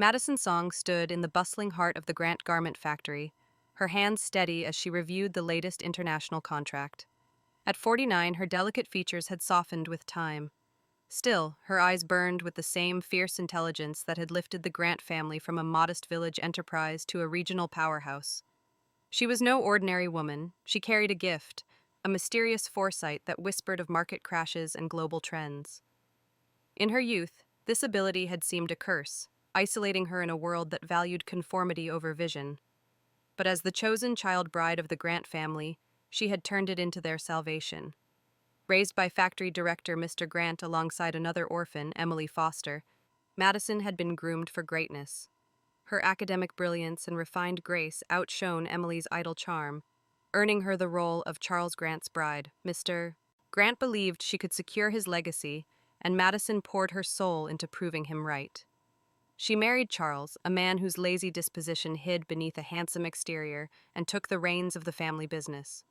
Madison Song stood in the bustling heart of the Grant garment factory, her hands steady as she reviewed the latest international contract. At 49, her delicate features had softened with time. Still, her eyes burned with the same fierce intelligence that had lifted the Grant family from a modest village enterprise to a regional powerhouse. She was no ordinary woman. She carried a gift, a mysterious foresight that whispered of market crashes and global trends. In her youth, this ability had seemed a curse, isolating her in a world that valued conformity over vision. But as the chosen child bride of the Grant family, she had turned it into their salvation. Raised by factory director Mr. Grant alongside another orphan, Emily Foster, Madison had been groomed for greatness. Her academic brilliance and refined grace outshone Emily's idle charm, earning her the role of Charles Grant's bride. Mr. Grant believed she could secure his legacy, and Madison poured her soul into proving him right. She married Charles, a man whose lazy disposition hid beneath a handsome exterior, and took the reins of the family business.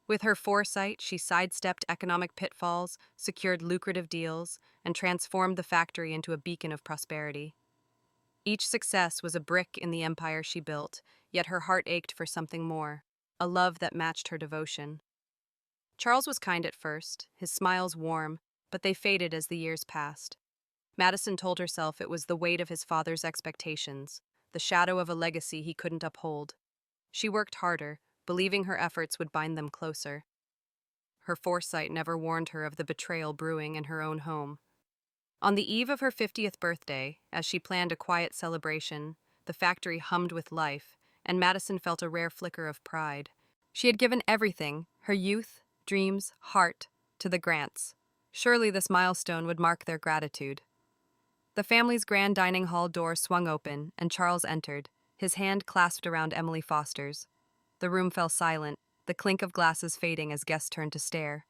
With her foresight, she sidestepped economic pitfalls, secured lucrative deals, and transformed the factory into a beacon of prosperity. Each success was a brick in the empire she built, yet her heart ached for something more, a love that matched her devotion. Charles was kind at first, his smiles warm, but they faded as the years passed. Madison told herself it was the weight of his father's expectations, the shadow of a legacy he couldn't uphold. She worked harder, believing her efforts would bind them closer. Her foresight never warned her of the betrayal brewing in her own home. On the eve of her 50th birthday, as she planned a quiet celebration, the factory hummed with life, and Madison felt a rare flicker of pride. She had given everything, her youth, dreams, heart, to the Grants. Surely this milestone would mark their gratitude. The family's grand dining hall door swung open, and Charles entered, his hand clasped around Emily Foster's. The room fell silent, the clink of glasses fading as guests turned to stare.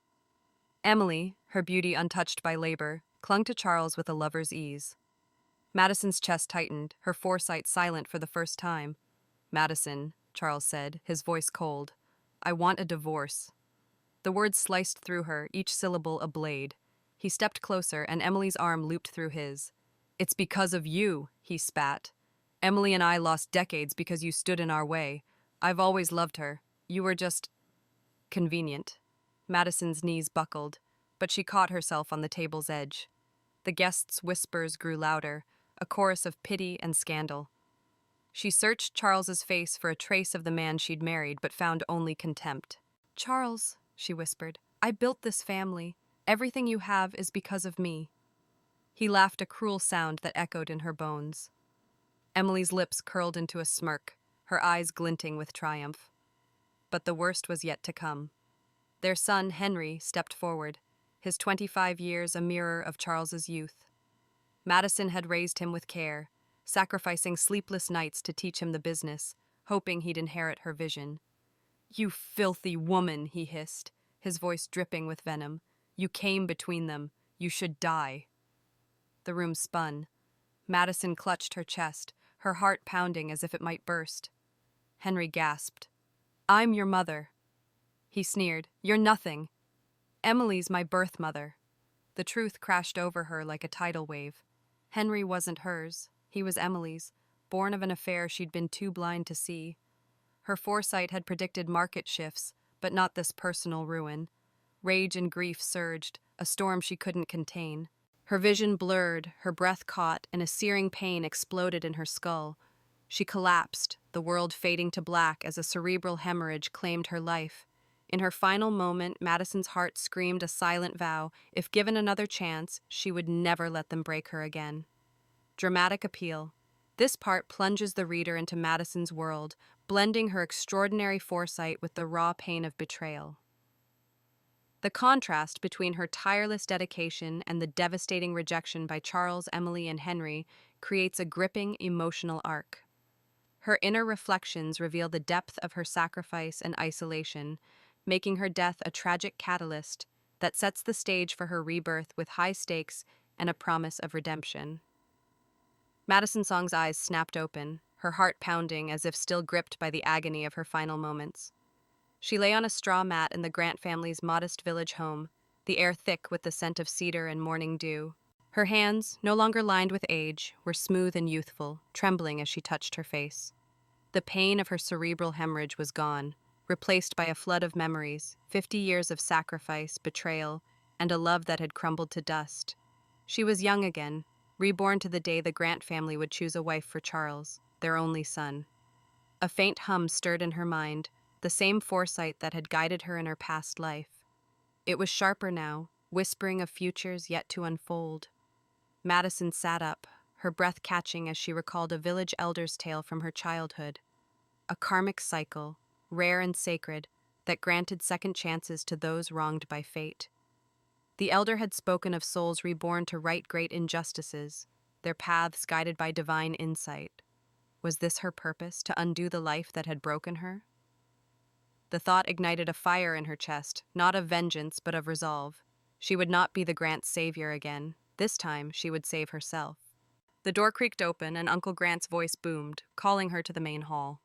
Emily, her beauty untouched by labor, clung to Charles with a lover's ease. Madison's chest tightened, her foresight silent for the first time. "Madison," Charles said, his voice cold, "I want a divorce." The words sliced through her, each syllable a blade. He stepped closer, and Emily's arm looped through his. "It's because of you," he spat. "Emily and I lost decades because you stood in our way. I've always loved her. You were just convenient." Madison's knees buckled, but she caught herself on the table's edge. The guests' whispers grew louder, a chorus of pity and scandal. She searched Charles's face for a trace of the man she'd married, but found only contempt. "Charles," she whispered, "I built this family. Everything you have is because of me." He laughed a cruel sound that echoed in her bones. Emily's lips curled into a smirk, her eyes glinting with triumph. But the worst was yet to come. Their son, Henry, stepped forward, his 25 years a mirror of Charles's youth. Madison had raised him with care, sacrificing sleepless nights to teach him the business, hoping he'd inherit her vision. "You filthy woman," he hissed, his voice dripping with venom. "You came between them. You should die." The room spun. Madison clutched her chest, her heart pounding as if it might burst. Henry gasped. "I'm your mother." He sneered. "You're nothing. Emily's my birth mother." The truth crashed over her like a tidal wave. Henry wasn't hers. He was Emily's, born of an affair she'd been too blind to see. Her foresight had predicted market shifts, but not this personal ruin. Rage and grief surged, a storm she couldn't contain. Her vision blurred, her breath caught, and a searing pain exploded in her skull. She collapsed, the world fading to black as a cerebral hemorrhage claimed her life. In her final moment, Madison's heart screamed a silent vow. If given another chance, she would never let them break her again. Dramatic appeal. This part plunges the reader into Madison's world, blending her extraordinary foresight with the raw pain of betrayal. The contrast between her tireless dedication and the devastating rejection by Charles, Emily, and Henry creates a gripping emotional arc. Her inner reflections reveal the depth of her sacrifice and isolation, making her death a tragic catalyst that sets the stage for her rebirth with high stakes and a promise of redemption. Madison Song's eyes snapped open, her heart pounding as if still gripped by the agony of her final moments. She lay on a straw mat in the Grant family's modest village home, the air thick with the scent of cedar and morning dew. Her hands, no longer lined with age, were smooth and youthful, trembling as she touched her face. The pain of her cerebral hemorrhage was gone, replaced by a flood of memories, 50 years of sacrifice, betrayal, and a love that had crumbled to dust. She was young again, reborn to the day the Grant family would choose a wife for Charles, their only son. A faint hum stirred in her mind, the same foresight that had guided her in her past life. It was sharper now, whispering of futures yet to unfold. Madison sat up, her breath catching as she recalled a village elder's tale from her childhood. A karmic cycle, rare and sacred, that granted second chances to those wronged by fate. The elder had spoken of souls reborn to right great injustices, their paths guided by divine insight. Was this her purpose, to undo the life that had broken her? The thought ignited a fire in her chest, not of vengeance but of resolve. She would not be the Grant's savior again. This time she would save herself. The door creaked open and Uncle Grant's voice boomed, calling her to the main hall.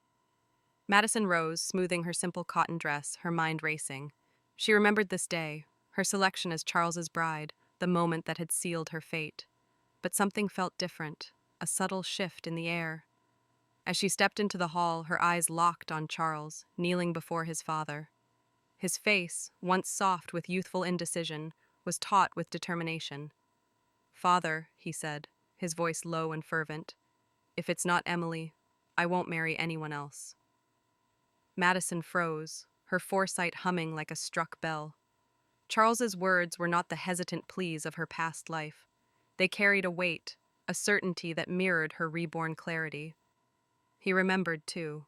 Madison rose, smoothing her simple cotton dress, her mind racing. She remembered this day, her selection as Charles's bride, the moment that had sealed her fate. But something felt different, a subtle shift in the air. As she stepped into the hall, her eyes locked on Charles, kneeling before his father. His face, once soft with youthful indecision, was taut with determination. "Father," he said, his voice low and fervent, "if it's not Emily, I won't marry anyone else." Madison froze, her foresight humming like a struck bell. Charles's words were not the hesitant pleas of her past life. They carried a weight, a certainty that mirrored her reborn clarity. He remembered, too.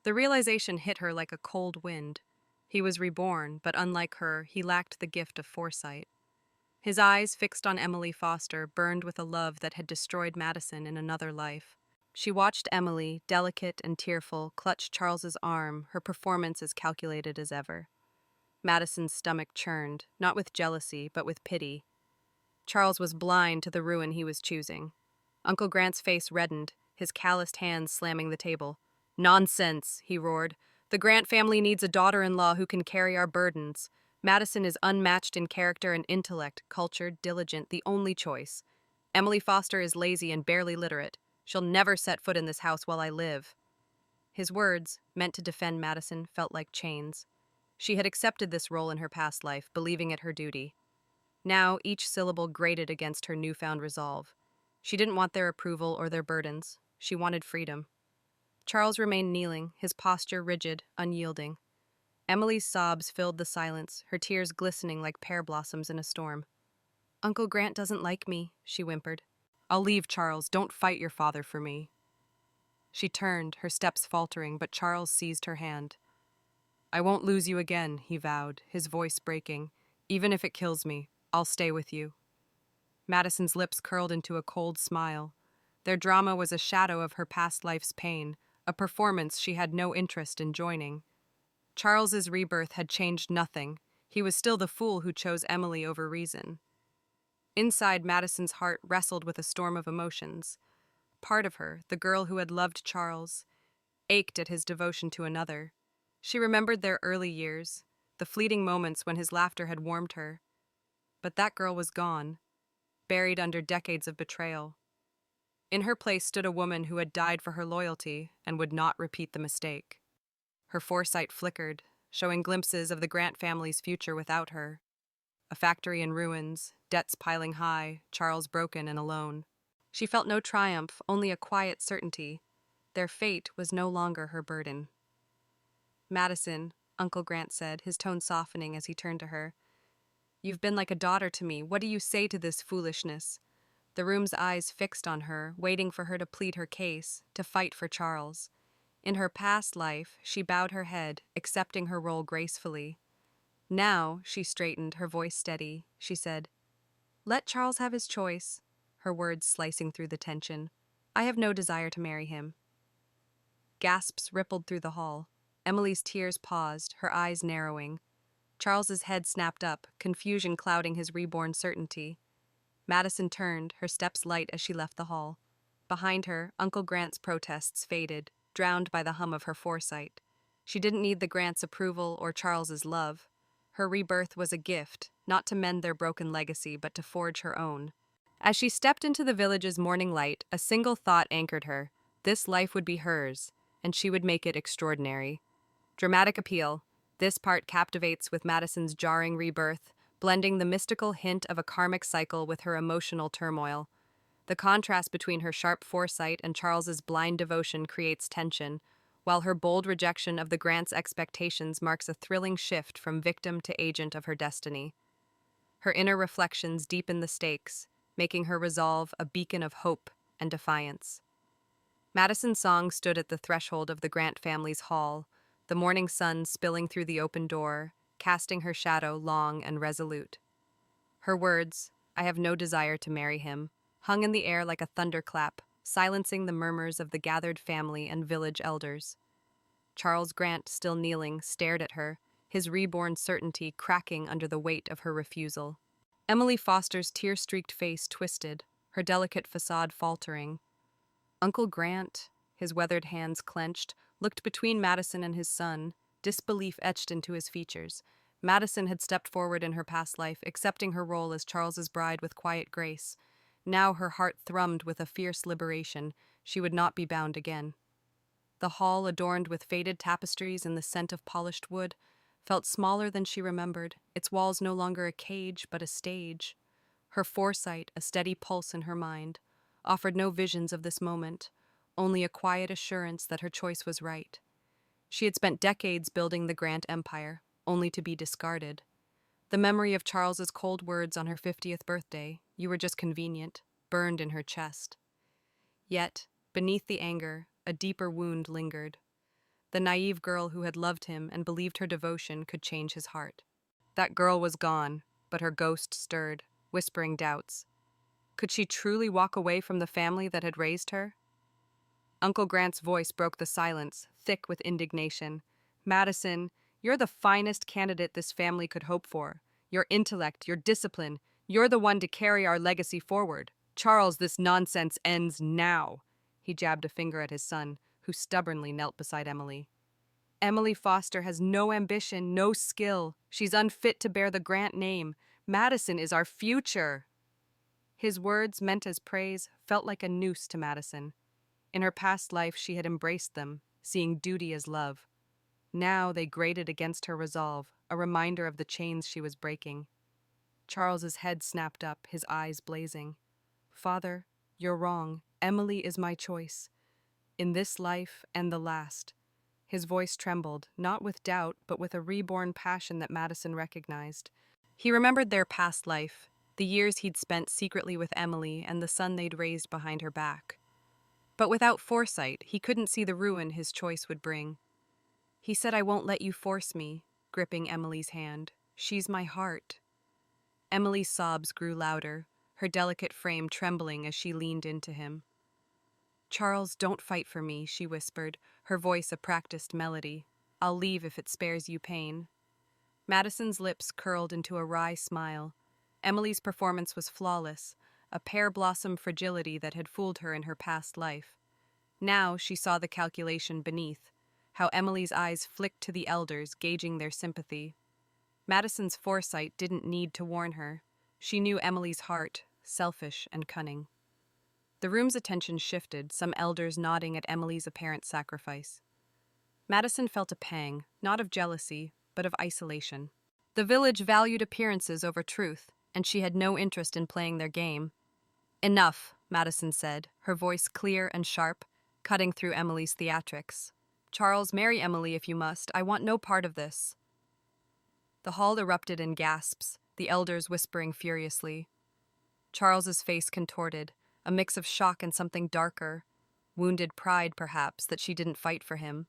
The realization hit her like a cold wind. He was reborn, but unlike her, he lacked the gift of foresight. His eyes, fixed on Emily Foster, burned with a love that had destroyed Madison in another life. She watched Emily, delicate and tearful, clutch Charles's arm, her performance as calculated as ever. Madison's stomach churned, not with jealousy, but with pity. Charles was blind to the ruin he was choosing. Uncle Grant's face reddened, his calloused hands slamming the table. "Nonsense," he roared. "The Grant family needs a daughter-in-law who can carry our burdens. Madison is unmatched in character and intellect, cultured, diligent, the only choice. Emily Foster is lazy and barely literate. She'll never set foot in this house while I live." His words, meant to defend Madison, felt like chains. She had accepted this role in her past life, believing it her duty. Now, each syllable grated against her newfound resolve. She didn't want their approval or their burdens. She wanted freedom. Charles remained kneeling, his posture rigid, unyielding. Emily's sobs filled the silence, her tears glistening like pear blossoms in a storm. "Uncle Grant doesn't like me," she whimpered. "I'll leave, Charles. Don't fight your father for me." She turned, her steps faltering, but Charles seized her hand. "I won't lose you again," he vowed, his voice breaking. "Even if it kills me, I'll stay with you." Madison's lips curled into a cold smile. Their drama was a shadow of her past life's pain, a performance she had no interest in joining. Charles's rebirth had changed nothing. He was still the fool who chose Emily over reason. Inside, Madison's heart wrestled with a storm of emotions. Part of her, the girl who had loved Charles, ached at his devotion to another. She remembered their early years, the fleeting moments when his laughter had warmed her. But that girl was gone, buried under decades of betrayal. In her place stood a woman who had died for her loyalty and would not repeat the mistake. Her foresight flickered, showing glimpses of the Grant family's future without her. A factory in ruins, debts piling high, Charles broken and alone. She felt no triumph, only a quiet certainty. Their fate was no longer her burden. "Madison," Uncle Grant said, his tone softening as he turned to her. "You've been like a daughter to me. What do you say to this foolishness?" The room's eyes fixed on her, waiting for her to plead her case, to fight for Charles. In her past life, she bowed her head, accepting her role gracefully. Now, she straightened, her voice steady. She said, "Let Charles have his choice," her words slicing through the tension. "I have no desire to marry him." Gasps rippled through the hall. Emily's tears paused, her eyes narrowing. Charles's head snapped up, confusion clouding his reborn certainty. Madison turned, her steps light as she left the hall. Behind her, Uncle Grant's protests faded, drowned by the hum of her foresight. She didn't need the Grants' approval or Charles's love. Her rebirth was a gift, not to mend their broken legacy, but to forge her own. As she stepped into the village's morning light, a single thought anchored her. This life would be hers, and she would make it extraordinary. Dramatic appeal. This part captivates with Madison's jarring rebirth, blending the mystical hint of a karmic cycle with her emotional turmoil. The contrast between her sharp foresight and Charles's blind devotion creates tension, while her bold rejection of the Grant's expectations marks a thrilling shift from victim to agent of her destiny. Her inner reflections deepen the stakes, making her resolve a beacon of hope and defiance. Madison Song stood at the threshold of the Grant family's hall, the morning sun spilling through the open door, casting her shadow long and resolute. Her words, "I have no desire to marry him," hung in the air like a thunderclap, silencing the murmurs of the gathered family and village elders. Charles Grant, still kneeling, stared at her, his reborn certainty cracking under the weight of her refusal. Emily Foster's tear-streaked face twisted, her delicate facade faltering. Uncle Grant, his weathered hands clenched, looked between Madison and his son, disbelief etched into his features. Madison had stepped forward in her past life, accepting her role as Charles's bride with quiet grace. Now her heart thrummed with a fierce liberation. She would not be bound again. The hall, adorned with faded tapestries and the scent of polished wood, felt smaller than she remembered, its walls no longer a cage but a stage. Her foresight, a steady pulse in her mind, offered no visions of this moment, only a quiet assurance that her choice was right. She had spent decades building the Grant empire, only to be discarded. The memory of Charles's cold words on her 50th birthday, "You were just convenient," burned in her chest. Yet, beneath the anger, a deeper wound lingered. The naive girl who had loved him and believed her devotion could change his heart. That girl was gone, but her ghost stirred, whispering doubts. Could she truly walk away from the family that had raised her? Uncle Grant's voice broke the silence, thick with indignation. "Madison, you're the finest candidate this family could hope for. Your intellect, your discipline, you're the one to carry our legacy forward. Charles, this nonsense ends now." He jabbed a finger at his son, who stubbornly knelt beside Emily. "Emily Foster has no ambition, no skill. She's unfit to bear the Grant name. Madison is our future." His words, meant as praise, felt like a noose to Madison. In her past life, she had embraced them, seeing duty as love. Now they grated against her resolve, a reminder of the chains she was breaking. Charles's head snapped up, his eyes blazing. "Father, you're wrong. Emily is my choice. In this life and the last." His voice trembled, not with doubt, but with a reborn passion that Madison recognized. He remembered their past life, the years he'd spent secretly with Emily and the son they'd raised behind her back. But without foresight, he couldn't see the ruin his choice would bring. He said, "I won't let you force me," gripping Emily's hand. "She's my heart." Emily's sobs grew louder, her delicate frame trembling as she leaned into him. "Charles, don't fight for me," she whispered, her voice a practiced melody. "I'll leave if it spares you pain." Madison's lips curled into a wry smile. Emily's performance was flawless, a pear-blossom fragility that had fooled her in her past life. Now she saw the calculation beneath, how Emily's eyes flicked to the elders, gauging their sympathy. Madison's foresight didn't need to warn her. She knew Emily's heart, selfish and cunning. The room's attention shifted, some elders nodding at Emily's apparent sacrifice. Madison felt a pang, not of jealousy, but of isolation. The village valued appearances over truth, and she had no interest in playing their game. "Enough," Madison said, her voice clear and sharp, cutting through Emily's theatrics. "Charles, marry Emily if you must. I want no part of this." The hall erupted in gasps, the elders whispering furiously. Charles's face contorted, a mix of shock and something darker, wounded pride, perhaps, that she didn't fight for him.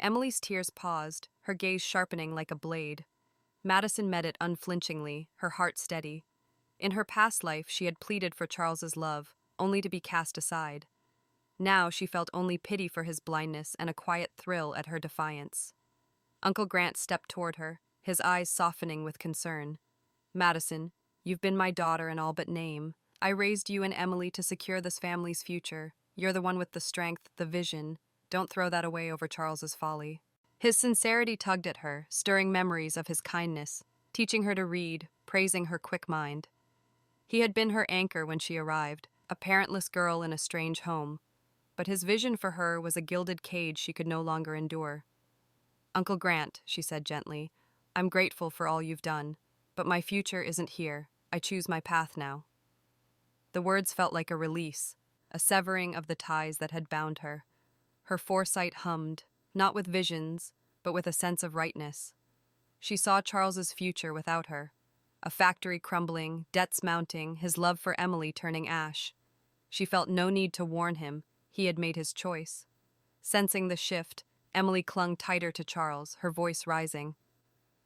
Emily's tears paused, her gaze sharpening like a blade. Madison met it unflinchingly, her heart steady. In her past life, she had pleaded for Charles's love, only to be cast aside. Now she felt only pity for his blindness and a quiet thrill at her defiance. Uncle Grant stepped toward her, his eyes softening with concern. "Madison, you've been my daughter in all but name. I raised you and Emily to secure this family's future. You're the one with the strength, the vision. Don't throw that away over Charles's folly." His sincerity tugged at her, stirring memories of his kindness, teaching her to read, praising her quick mind. He had been her anchor when she arrived, a parentless girl in a strange home. But his vision for her was a gilded cage she could no longer endure. "Uncle Grant," she said gently, "I'm grateful for all you've done, but my future isn't here. I choose my path now." The words felt like a release, a severing of the ties that had bound her. Her foresight hummed, not with visions, but with a sense of rightness. She saw Charles's future without her, a factory crumbling, debts mounting, his love for Emily turning ash. She felt no need to warn him. He had made his choice. Sensing the shift, Emily clung tighter to Charles, her voice rising.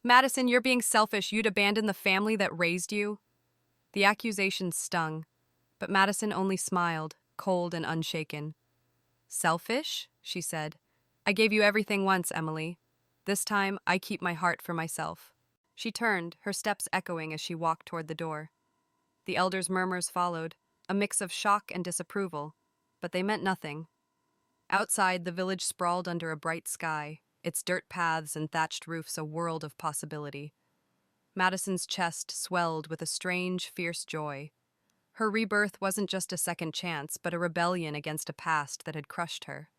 "Madison, you're being selfish. You'd abandon the family that raised you." The accusation stung, but Madison only smiled, cold and unshaken. "Selfish?" she said. "I gave you everything once, Emily. This time, I keep my heart for myself." She turned, her steps echoing as she walked toward the door. The elders' murmurs followed, a mix of shock and disapproval, but they meant nothing. Outside, the village sprawled under a bright sky, its dirt paths and thatched roofs a world of possibility. Madison's chest swelled with a strange, fierce joy. Her rebirth wasn't just a second chance, but a rebellion against a past that had crushed her.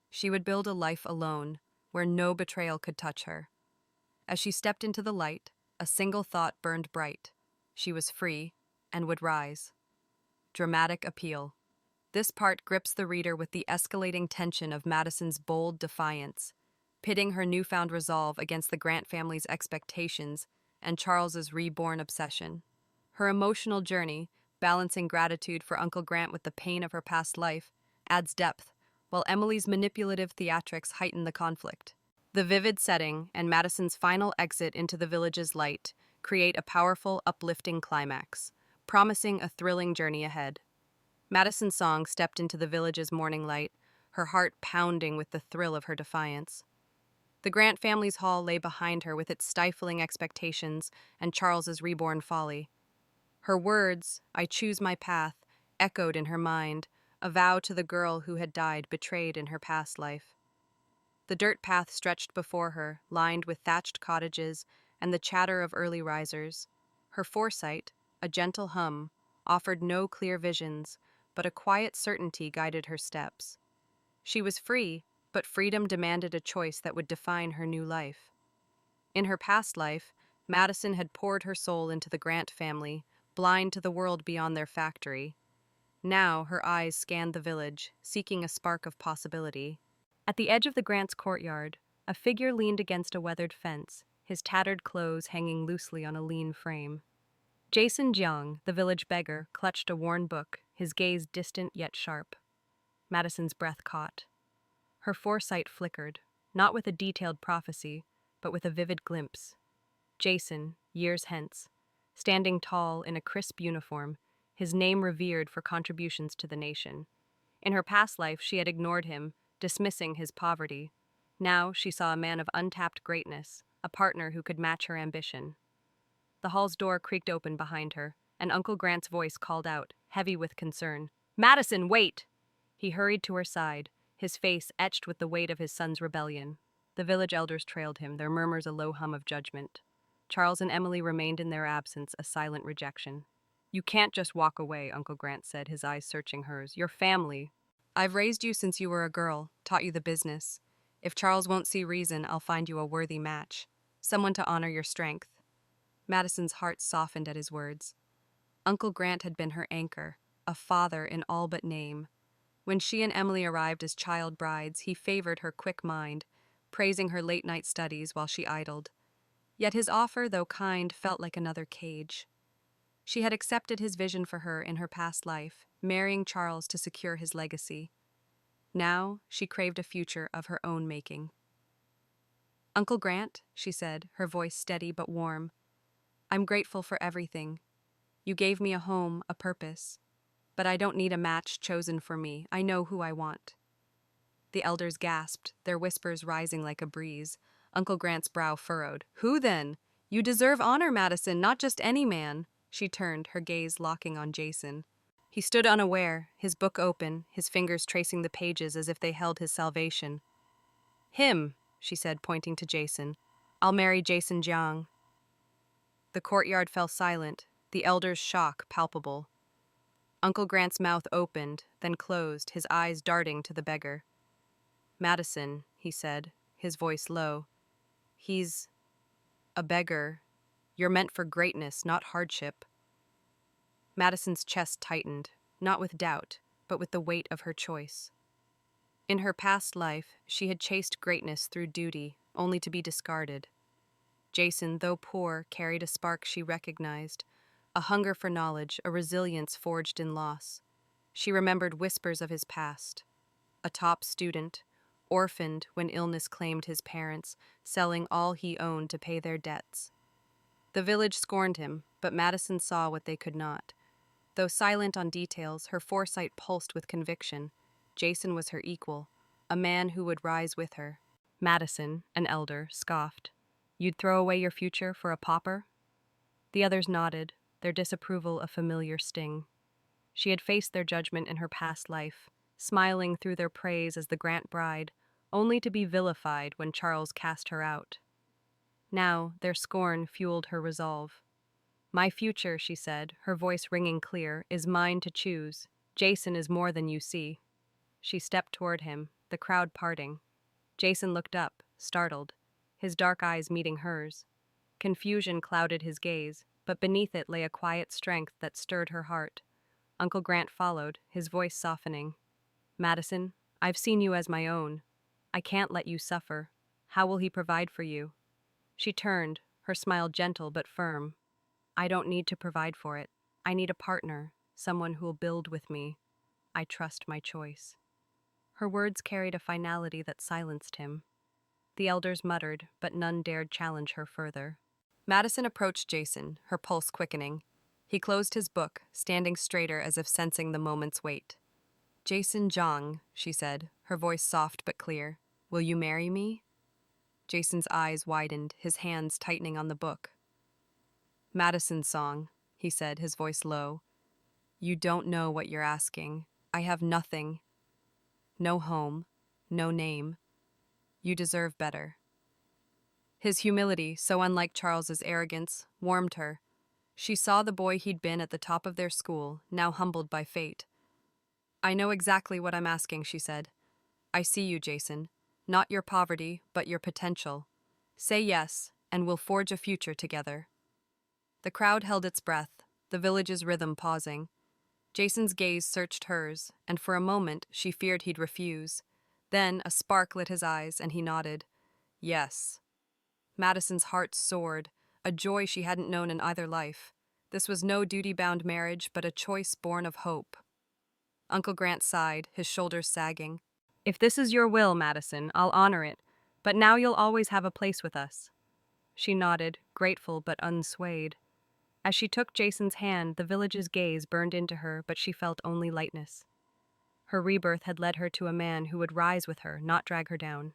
She would build a life alone, where no betrayal could touch her. As she stepped into the light, a single thought burned bright. She was free, and would rise. Dramatic appeal. This part grips the reader with the escalating tension of Madison's bold defiance, pitting her newfound resolve against the Grant family's expectations and Charles's reborn obsession. Her emotional journey, balancing gratitude for Uncle Grant with the pain of her past life, adds depth, while Emily's manipulative theatrics heighten the conflict. The vivid setting and Madison's final exit into the village's light create a powerful, uplifting climax, promising a thrilling journey ahead. Madison Song stepped into the village's morning light, her heart pounding with the thrill of her defiance. The Grant family's hall lay behind her with its stifling expectations and Charles's reborn folly. Her words, "I choose my path," echoed in her mind, a vow to the girl who had died betrayed in her past life. The dirt path stretched before her, lined with thatched cottages and the chatter of early risers. Her foresight, a gentle hum, offered no clear visions, but a quiet certainty guided her steps. She was free, but freedom demanded a choice that would define her new life. In her past life, Madison had poured her soul into the Grant family, blind to the world beyond their factory. Now her eyes scanned the village, seeking a spark of possibility. At the edge of the Grants' courtyard, a figure leaned against a weathered fence, his tattered clothes hanging loosely on a lean frame. Jason Jiang, the village beggar, clutched a worn book, his gaze distant yet sharp. Madison's breath caught. Her foresight flickered, not with a detailed prophecy, but with a vivid glimpse. Jason, years hence, standing tall in a crisp uniform, his name revered for contributions to the nation. In her past life, she had ignored him, dismissing his poverty. Now she saw a man of untapped greatness, a partner who could match her ambition. The hall's door creaked open behind her, and Uncle Grant's voice called out, heavy with concern. "Madison, wait!" He hurried to her side, his face etched with the weight of his son's rebellion. The village elders trailed him, their murmurs a low hum of judgment. Charles and Emily remained in their absence, a silent rejection. "You can't just walk away," Uncle Grant said, his eyes searching hers. "Your family. I've raised you since you were a girl, taught you the business. If Charles won't see reason, I'll find you a worthy match, someone to honor your strength." Madison's heart softened at his words. Uncle Grant had been her anchor, a father in all but name. When she and Emily arrived as child brides, he favored her quick mind, praising her late-night studies while she idled. Yet his offer, though kind, felt like another cage. She had accepted his vision for her in her past life, marrying Charles to secure his legacy. Now she craved a future of her own making. "Uncle Grant," she said, her voice steady but warm, "I'm grateful for everything. You gave me a home, a purpose. But I don't need a match chosen for me. I know who I want." The elders gasped, their whispers rising like a breeze. Uncle Grant's brow furrowed. "Who then? You deserve honor, Madison, not just any man." She turned, her gaze locking on Jason. He stood unaware, his book open, his fingers tracing the pages as if they held his salvation. "Him," she said, pointing to Jason. "I'll marry Jason Jiang." The courtyard fell silent, the elder's shock palpable. Uncle Grant's mouth opened, then closed, his eyes darting to the beggar. "Madison," he said, his voice low. "He's a beggar. You're meant for greatness, not hardship." Madison's chest tightened, not with doubt, but with the weight of her choice. In her past life, she had chased greatness through duty, only to be discarded. Jason, though poor, carried a spark she recognized, a hunger for knowledge, a resilience forged in loss. She remembered whispers of his past. A top student, orphaned when illness claimed his parents, selling all he owned to pay their debts. The village scorned him, but Madison saw what they could not. Though silent on details, her foresight pulsed with conviction. Jason was her equal, a man who would rise with her. Madison, an elder, scoffed. "You'd throw away your future for a pauper?" The others nodded, their disapproval a familiar sting. She had faced their judgment in her past life, smiling through their praise as the Grant bride, only to be vilified when Charles cast her out. Now, their scorn fueled her resolve. "My future," she said, her voice ringing clear, "is mine to choose. Jason is more than you see." She stepped toward him, the crowd parting. Jason looked up, startled, his dark eyes meeting hers. Confusion clouded his gaze, but beneath it lay a quiet strength that stirred her heart. Uncle Grant followed, his voice softening. "Madison, I've seen you as my own. I can't let you suffer. How will he provide for you?" She turned, her smile gentle but firm. "I don't need to provide for it. I need a partner, someone who'll build with me. I trust my choice." Her words carried a finality that silenced him. The elders muttered, but none dared challenge her further. Madison approached Jason, her pulse quickening. He closed his book, standing straighter as if sensing the moment's weight. "Jason Zhang," she said, her voice soft but clear. "Will you marry me?" Jason's eyes widened, his hands tightening on the book. "Madison Song," he said, his voice low. "You don't know what you're asking. I have nothing. No home, no name. You deserve better." His humility, so unlike Charles's arrogance, warmed her. She saw the boy he'd been at the top of their school, now humbled by fate. "I know exactly what I'm asking," she said. "I see you, Jason. Not your poverty, but your potential. Say yes, and we'll forge a future together." The crowd held its breath, the village's rhythm pausing. Jason's gaze searched hers, and for a moment she feared he'd refuse. Then a spark lit his eyes, and he nodded. "Yes." Madison's heart soared, a joy she hadn't known in either life. This was no duty-bound marriage, but a choice born of hope. Uncle Grant sighed, his shoulders sagging. "If this is your will, Madison, I'll honor it, but now you'll always have a place with us." She nodded, grateful but unswayed. As she took Jason's hand, the village's gaze burned into her, but she felt only lightness. Her rebirth had led her to a man who would rise with her, not drag her down.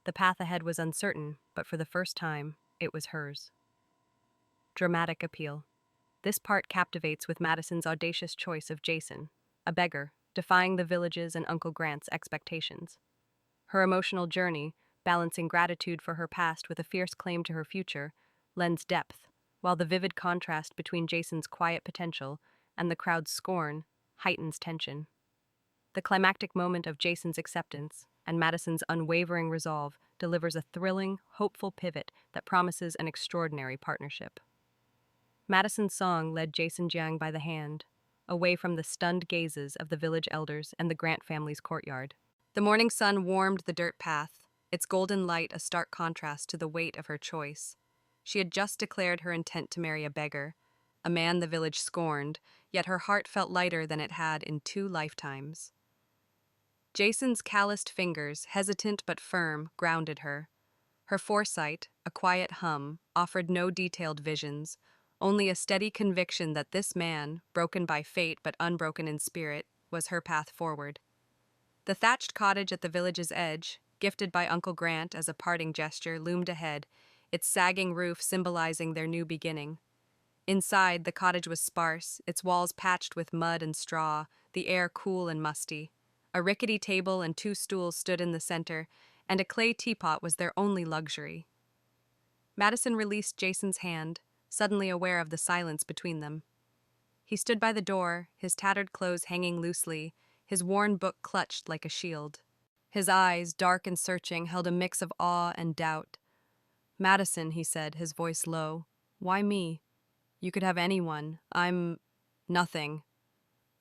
The path ahead was uncertain, but for the first time, it was hers. Dramatic appeal. This part captivates with Madison's audacious choice of Jason, a beggar, defying the village's and Uncle Grant's expectations. Her emotional journey, balancing gratitude for her past with a fierce claim to her future, lends depth, while the vivid contrast between Jason's quiet potential and the crowd's scorn heightens tension. The climactic moment of Jason's acceptance and Madison's unwavering resolve delivers a thrilling, hopeful pivot that promises an extraordinary partnership. Madison Song led Jason Jiang by the hand, away from the stunned gazes of the village elders and the Grant family's courtyard. The morning sun warmed the dirt path, its golden light a stark contrast to the weight of her choice. She had just declared her intent to marry a beggar, a man the village scorned, yet her heart felt lighter than it had in 2 lifetimes. Jason's calloused fingers, hesitant but firm, grounded her. Her foresight, a quiet hum, offered no detailed visions, only a steady conviction that this man, broken by fate but unbroken in spirit, was her path forward. The thatched cottage at the village's edge, gifted by Uncle Grant as a parting gesture, loomed ahead, its sagging roof symbolizing their new beginning. Inside, the cottage was sparse, its walls patched with mud and straw, the air cool and musty. A rickety table and 2 stools stood in the center, and a clay teapot was their only luxury. Madison released Jason's hand, suddenly aware of the silence between them. He stood by the door, his tattered clothes hanging loosely, his worn book clutched like a shield. His eyes, dark and searching, held a mix of awe and doubt. "Madison," he said, his voice low, "why me? You could have anyone. I'm nothing."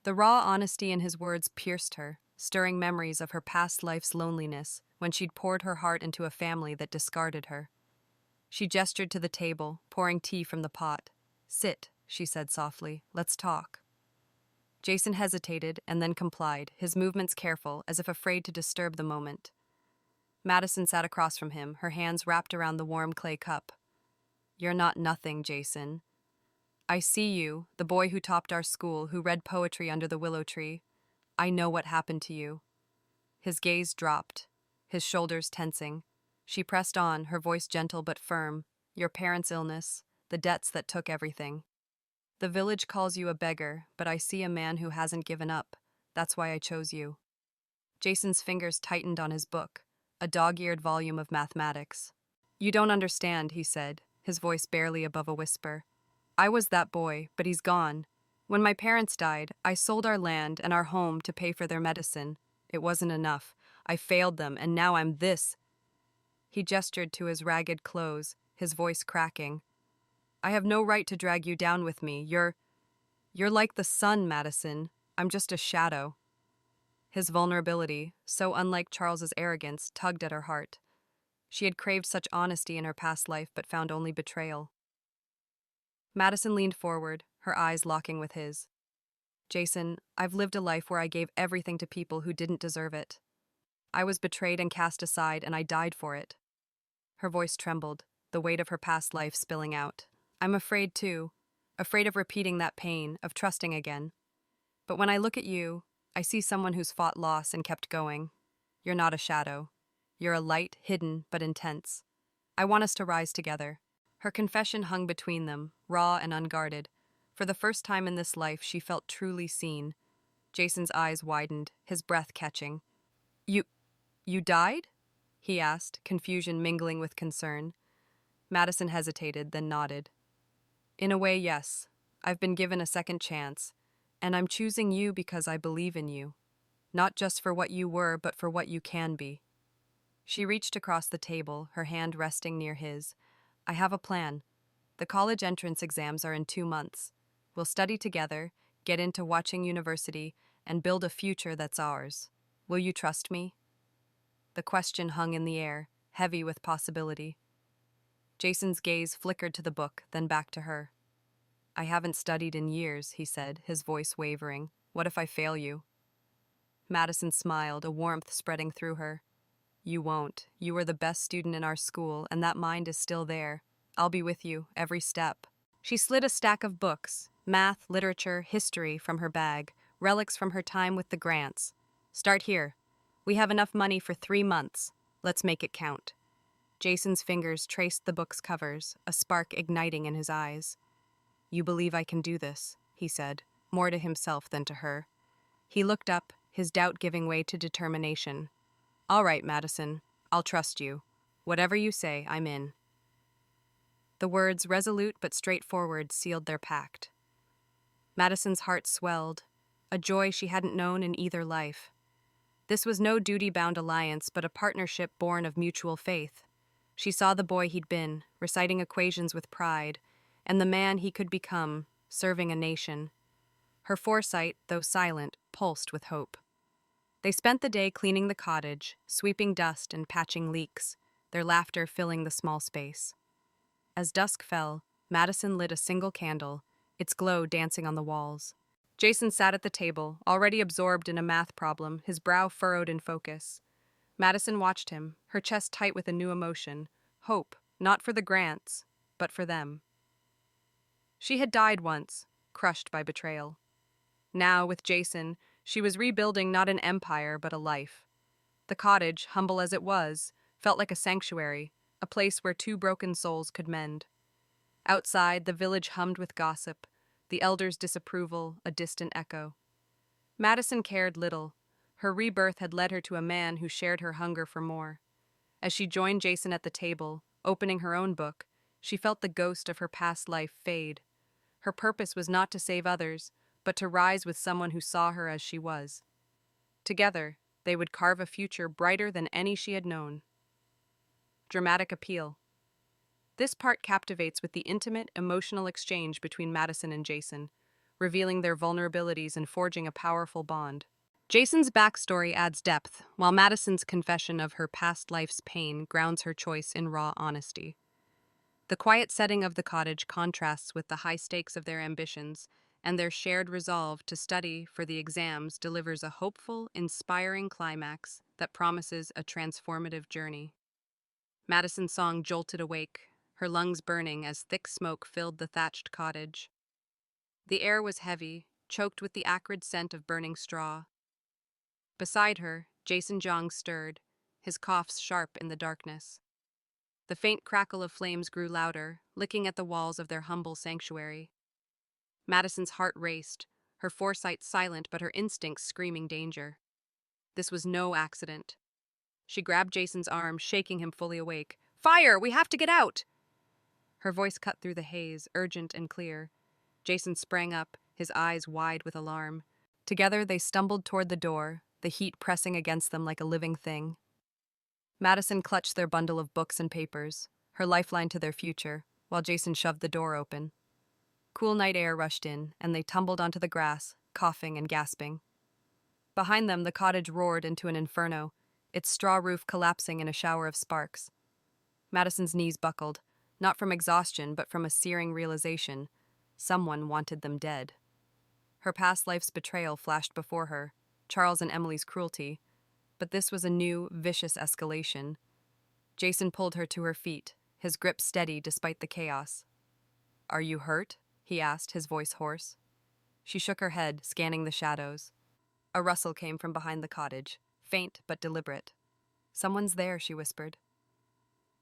The raw honesty in his words pierced her, stirring memories of her past life's loneliness when she'd poured her heart into a family that discarded her. She gestured to the table, pouring tea from the pot. "Sit," she said softly. "Let's talk." Jason hesitated and then complied, his movements careful, as if afraid to disturb the moment. Madison sat across from him, her hands wrapped around the warm clay cup. "You're not nothing, Jason. I see you, the boy who topped our school, who read poetry under the willow tree. I know what happened to you." His gaze dropped, his shoulders tensing. She pressed on, her voice gentle but firm. "Your parents' illness, the debts that took everything. The village calls you a beggar, but I see a man who hasn't given up. That's why I chose you." Jason's fingers tightened on his book, a dog-eared volume of mathematics. "You don't understand," he said, his voice barely above a whisper. "I was that boy, but he's gone. When my parents died, I sold our land and our home to pay for their medicine. It wasn't enough. I failed them, and now I'm this." He gestured to his ragged clothes, his voice cracking. "I have no right to drag you down with me. You're like the sun, Madison. I'm just a shadow." His vulnerability, so unlike Charles's arrogance, tugged at her heart. She had craved such honesty in her past life but found only betrayal. Madison leaned forward, her eyes locking with his. "Jason, I've lived a life where I gave everything to people who didn't deserve it. I was betrayed and cast aside, and I died for it." Her voice trembled, the weight of her past life spilling out. "I'm afraid, too. Afraid of repeating that pain, of trusting again. But when I look at you, I see someone who's fought loss and kept going. You're not a shadow. You're a light, hidden, but intense. I want us to rise together." Her confession hung between them, raw and unguarded. For the first time in this life, she felt truly seen. Jason's eyes widened, his breath catching. You died?" he asked, confusion mingling with concern. Madison hesitated, then nodded. "In a way, yes. I've been given a second chance, and I'm choosing you because I believe in you. Not just for what you were, but for what you can be." She reached across the table, her hand resting near his. "I have a plan. The college entrance exams are in 2 months. We'll study together, get into Watching University, and build a future that's ours. Will you trust me?" The question hung in the air, heavy with possibility. Jason's gaze flickered to the book, then back to her. "I haven't studied in years," he said, his voice wavering. "What if I fail you?" Madison smiled, a warmth spreading through her. "You won't. You were the best student in our school, and that mind is still there. I'll be with you, every step." She slid a stack of books, math, literature, history, from her bag, relics from her time with the Grants. "Start here. We have enough money for 3 months. Let's make it count." Jason's fingers traced the book's covers, a spark igniting in his eyes. "You believe I can do this," he said, more to himself than to her. He looked up, his doubt giving way to determination. "All right, Madison. I'll trust you. Whatever you say, I'm in." The words, resolute but straightforward, sealed their pact. Madison's heart swelled, a joy she hadn't known in either life. This was no duty-bound alliance, but a partnership born of mutual faith. She saw the boy he'd been, reciting equations with pride, and the man he could become, serving a nation. Her foresight, though silent, pulsed with hope. They spent the day cleaning the cottage, sweeping dust and patching leaks, their laughter filling the small space. As dusk fell, Madison lit a single candle, its glow dancing on the walls. Jason sat at the table, already absorbed in a math problem, his brow furrowed in focus. Madison watched him, her chest tight with a new emotion, hope, not for the Grants, but for them. She had died once, crushed by betrayal. Now, with Jason, she was rebuilding not an empire, but a life. The cottage, humble as it was, felt like a sanctuary, a place where 2 broken souls could mend. Outside, the village hummed with gossip, the elders' disapproval a distant echo. Madison cared little. Her rebirth had led her to a man who shared her hunger for more. As she joined Jason at the table, opening her own book, She felt the ghost of her past life fade. Her purpose was not to save others, but to rise with someone who saw her as she was. Together, they would carve a future brighter than any she had known. Dramatic appeal. This part captivates with the intimate, emotional exchange between Madison and Jason, revealing their vulnerabilities and forging a powerful bond. Jason's backstory adds depth, while Madison's confession of her past life's pain grounds her choice in raw honesty. The quiet setting of the cottage contrasts with the high stakes of their ambitions, and their shared resolve to study for the exams delivers a hopeful, inspiring climax that promises a transformative journey. Madison Song jolted awake, her lungs burning as thick smoke filled the thatched cottage. The air was heavy, choked with the acrid scent of burning straw. Beside her, Jason Jong stirred, his coughs sharp in the darkness. The faint crackle of flames grew louder, licking at the walls of their humble sanctuary. Madison's heart raced, her foresight silent but her instincts screaming danger. This was no accident. She grabbed Jason's arm, shaking him fully awake. "Fire! We have to get out!" Her voice cut through the haze, urgent and clear. Jason sprang up, his eyes wide with alarm. Together they stumbled toward the door, the heat pressing against them like a living thing. Madison clutched their bundle of books and papers, her lifeline to their future, while Jason shoved the door open. Cool night air rushed in, and they tumbled onto the grass, coughing and gasping. Behind them, the cottage roared into an inferno, its straw roof collapsing in a shower of sparks. Madison's knees buckled, not from exhaustion but from a searing realization. Someone wanted them dead. Her past life's betrayal flashed before her, Charles and Emily's cruelty, but this was a new, vicious escalation. Jason pulled her to her feet, his grip steady despite the chaos. "Are you hurt?" he asked, his voice hoarse. She shook her head, scanning the shadows. A rustle came from behind the cottage, faint but deliberate. "Someone's there," she whispered.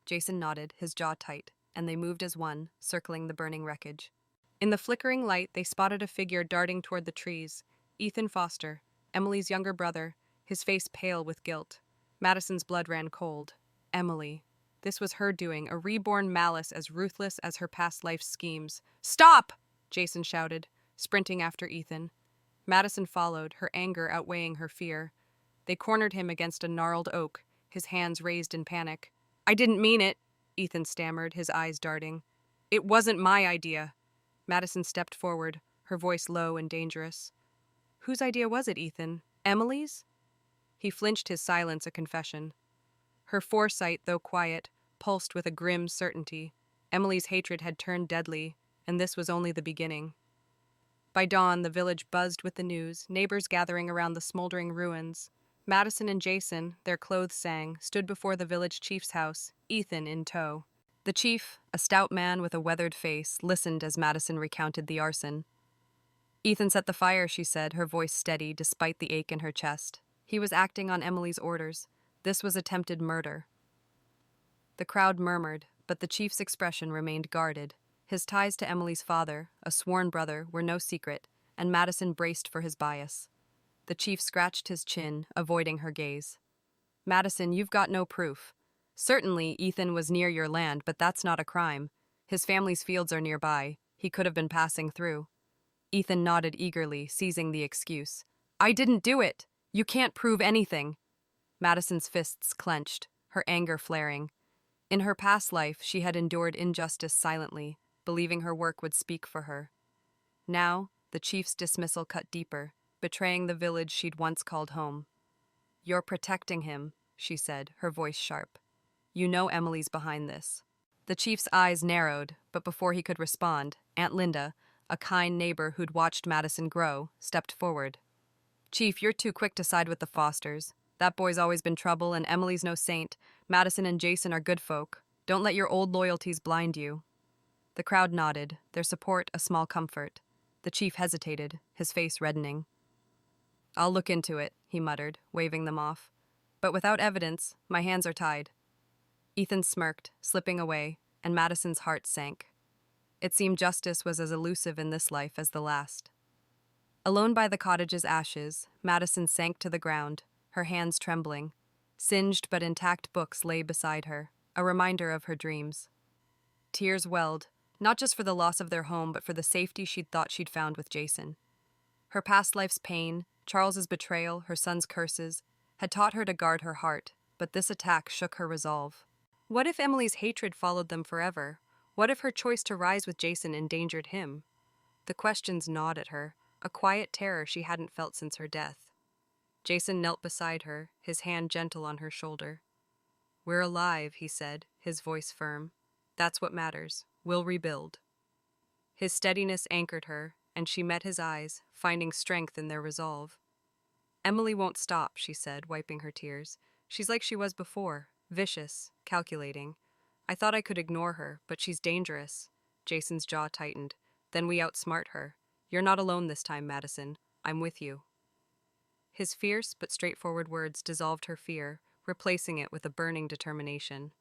Jason nodded, his jaw tight, and they moved as one, circling the burning wreckage. In the flickering light, they spotted a figure darting toward the trees. Ethan Foster, Emily's younger brother, his face pale with guilt. Madison's blood ran cold. Emily. This was her doing, a reborn malice as ruthless as her past life's schemes. "Stop!" Jason shouted, sprinting after Ethan. Madison followed, her anger outweighing her fear. They cornered him against a gnarled oak, his hands raised in panic. "I didn't mean it," Ethan stammered, his eyes darting. "It wasn't my idea." Madison stepped forward, her voice low and dangerous. "Whose idea was it, Ethan? Emily's?" He flinched, his silence a confession. Her foresight, though quiet, pulsed with a grim certainty. Emily's hatred had turned deadly, and this was only the beginning. By dawn, the village buzzed with the news, neighbors gathering around the smoldering ruins. Madison and Jason, their clothes sang, stood before the village chief's house, Ethan in tow. The chief, a stout man with a weathered face, listened as Madison recounted the arson. "Ethan set the fire," she said, her voice steady despite the ache in her chest. "He was acting on Emily's orders. This was attempted murder." The crowd murmured, but the chief's expression remained guarded. His ties to Emily's father, a sworn brother, were no secret, and Madison braced for his bias. The chief scratched his chin, avoiding her gaze. "Madison, you've got no proof. Certainly, Ethan was near your land, but that's not a crime. His family's fields are nearby. He could have been passing through." Ethan nodded eagerly, seizing the excuse. "I didn't do it! You can't prove anything." Madison's fists clenched, her anger flaring. In her past life, she had endured injustice silently, believing her work would speak for her. Now, the chief's dismissal cut deeper, betraying the village she'd once called home. "You're protecting him," she said, her voice sharp. "You know Emily's behind this." The chief's eyes narrowed, but before he could respond, Aunt Linda, a kind neighbor who'd watched Madison grow, stepped forward. "Chief, you're too quick to side with the Fosters. That boy's always been trouble, and Emily's no saint. Madison and Jason are good folk. Don't let your old loyalties blind you." The crowd nodded, their support a small comfort. The chief hesitated, his face reddening. "I'll look into it," he muttered, waving them off. "But without evidence, my hands are tied." Ethan smirked, slipping away, and Madison's heart sank. It seemed justice was as elusive in this life as the last. Alone by the cottage's ashes, Madison sank to the ground, her hands trembling. Singed but intact books lay beside her, a reminder of her dreams. Tears welled, not just for the loss of their home, but for the safety she'd thought she'd found with Jason. Her past life's pain, Charles's betrayal, her son's curses, had taught her to guard her heart, but this attack shook her resolve. What if Emily's hatred followed them forever? What if her choice to rise with Jason endangered him? The questions gnawed at her, a quiet terror she hadn't felt since her death. Jason knelt beside her, his hand gentle on her shoulder. "We're alive," he said, his voice firm. "That's what matters. We'll rebuild." His steadiness anchored her, and she met his eyes, finding strength in their resolve. "Emily won't stop," she said, wiping her tears. "She's like she was before, vicious, calculating. I thought I could ignore her, but she's dangerous." Jason's jaw tightened. "Then we outsmart her. You're not alone this time, Madison. I'm with you." His fierce but straightforward words dissolved her fear, replacing it with a burning determination.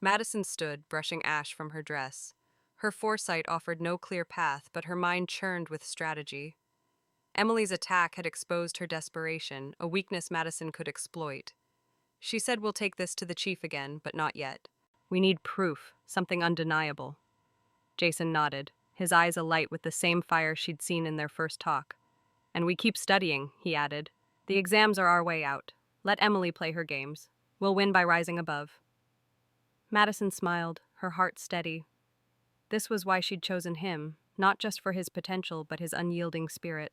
Madison stood, brushing ash from her dress. Her foresight offered no clear path, but her mind churned with strategy. Emily's attack had exposed her desperation, a weakness Madison could exploit. She said, "We'll take this to the chief again, but not yet. We need proof, something undeniable." Jason nodded, his eyes alight with the same fire she'd seen in their first talk. "And we keep studying," he added. "The exams are our way out. Let Emily play her games. We'll win by rising above." Madison smiled, her heart steady. This was why she'd chosen him, not just for his potential, but his unyielding spirit.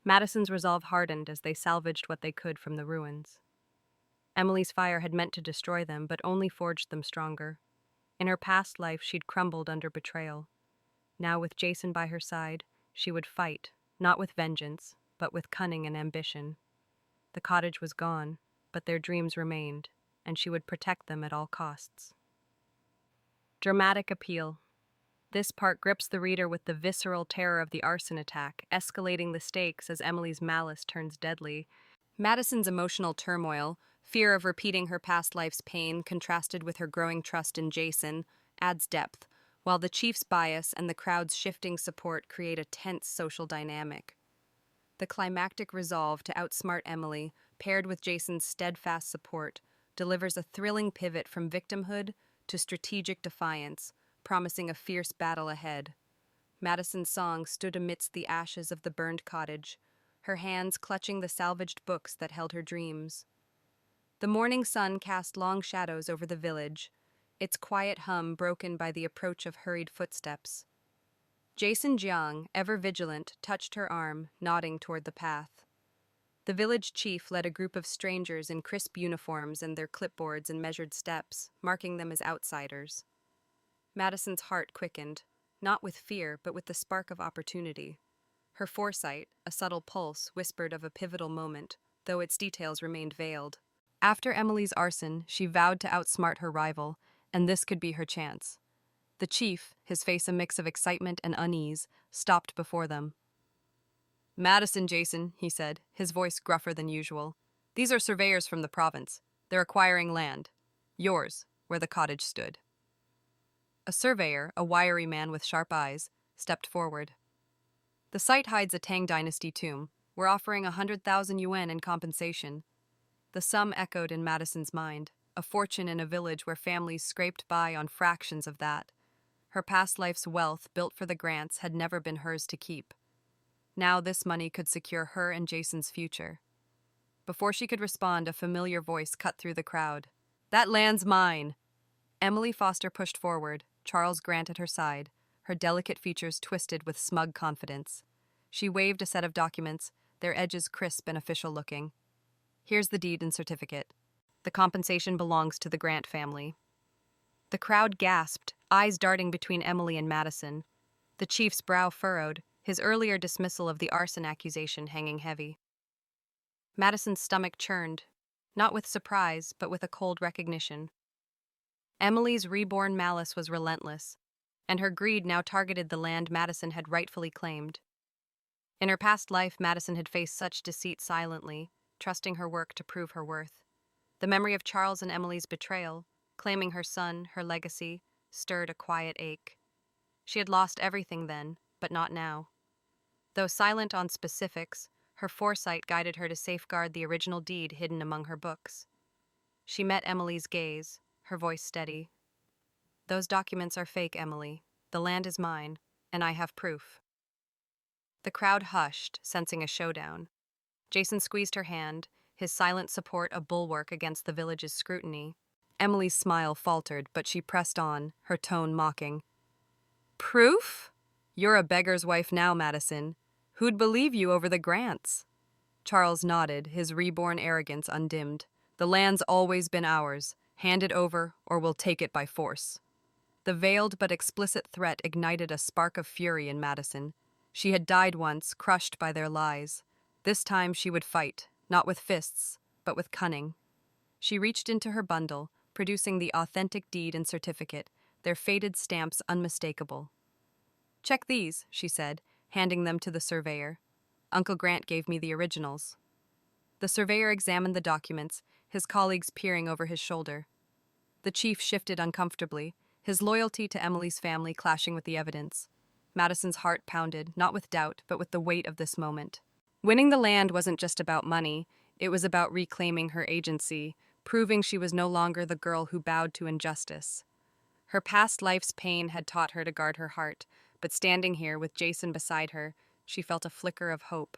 Madison's resolve hardened as they salvaged what they could from the ruins. Emily's fire had meant to destroy them, but only forged them stronger. In her past life, she'd crumbled under betrayal. Now, with Jason by her side, she would fight, not with vengeance, but with cunning and ambition. The cottage was gone, but their dreams remained, and she would protect them at all costs. Dramatic appeal. This part grips the reader with the visceral terror of the arson attack, escalating the stakes as Emily's malice turns deadly. Madison's emotional turmoil, fear of repeating her past life's pain, contrasted with her growing trust in Jason, adds depth, while the chief's bias and the crowd's shifting support create a tense social dynamic. The climactic resolve to outsmart Emily, paired with Jason's steadfast support, delivers a thrilling pivot from victimhood to strategic defiance, promising a fierce battle ahead. Madison Song stood amidst the ashes of the burned cottage, her hands clutching the salvaged books that held her dreams. The morning sun cast long shadows over the village, its quiet hum broken by the approach of hurried footsteps. Jason Jiang, ever vigilant, touched her arm, nodding toward the path. The village chief led a group of strangers in crisp uniforms and their clipboards and measured steps, marking them as outsiders. Madison's heart quickened, not with fear, but with the spark of opportunity. Her foresight, a subtle pulse, whispered of a pivotal moment, though its details remained veiled. After Emily's arson, she vowed to outsmart her rival, and this could be her chance. The chief, his face a mix of excitement and unease, stopped before them. "Madison, Jason," he said, his voice gruffer than usual. "These are surveyors from the province. They're acquiring land. Yours, where the cottage stood." A surveyor, a wiry man with sharp eyes, stepped forward. "The site hides a Tang Dynasty tomb. We're offering 100,000 yuan in compensation." The sum echoed in Madison's mind, a fortune in a village where families scraped by on fractions of that. Her past life's wealth, built for the grants, had never been hers to keep. Now this money could secure her and Jason's future. Before she could respond, a familiar voice cut through the crowd. "That land's mine!" Emily Foster pushed forward, Charles Grant at her side, her delicate features twisted with smug confidence. She waved a set of documents, their edges crisp and official-looking. "Here's the deed and certificate. The compensation belongs to the Grant family." The crowd gasped, eyes darting between Emily and Madison. The chief's brow furrowed, his earlier dismissal of the arson accusation hanging heavy. Madison's stomach churned, not with surprise, but with a cold recognition. Emily's reborn malice was relentless, and her greed now targeted the land Madison had rightfully claimed. In her past life, Madison had faced such deceit silently, trusting her work to prove her worth. The memory of Charles and Emily's betrayal, claiming her son, her legacy, stirred a quiet ache. She had lost everything then, but not now. Though silent on specifics, her foresight guided her to safeguard the original deed hidden among her books. She met Emily's gaze, her voice steady. Those documents are fake, Emily. The land is mine, and I have proof. The crowd hushed, sensing a showdown. Jason squeezed her hand, his silent support a bulwark against the village's scrutiny. Emily's smile faltered, but she pressed on, her tone mocking. Proof? You're a beggar's wife now, Madison. Who'd believe you over the grants? Charles nodded, his reborn arrogance undimmed. The land's always been ours. Hand it over, or we'll take it by force. The veiled but explicit threat ignited a spark of fury in Madison. She had died once, crushed by their lies. This time she would fight, not with fists, but with cunning. She reached into her bundle, producing the authentic deed and certificate, their faded stamps unmistakable. Check these, she said, handing them to the surveyor. Uncle Grant gave me the originals. The surveyor examined the documents, his colleagues peering over his shoulder. The chief shifted uncomfortably, his loyalty to Emily's family clashing with the evidence. Madison's heart pounded, not with doubt, but with the weight of this moment. Winning the land wasn't just about money, it was about reclaiming her agency, proving she was no longer the girl who bowed to injustice. Her past life's pain had taught her to guard her heart, but standing here with Jason beside her, she felt a flicker of hope.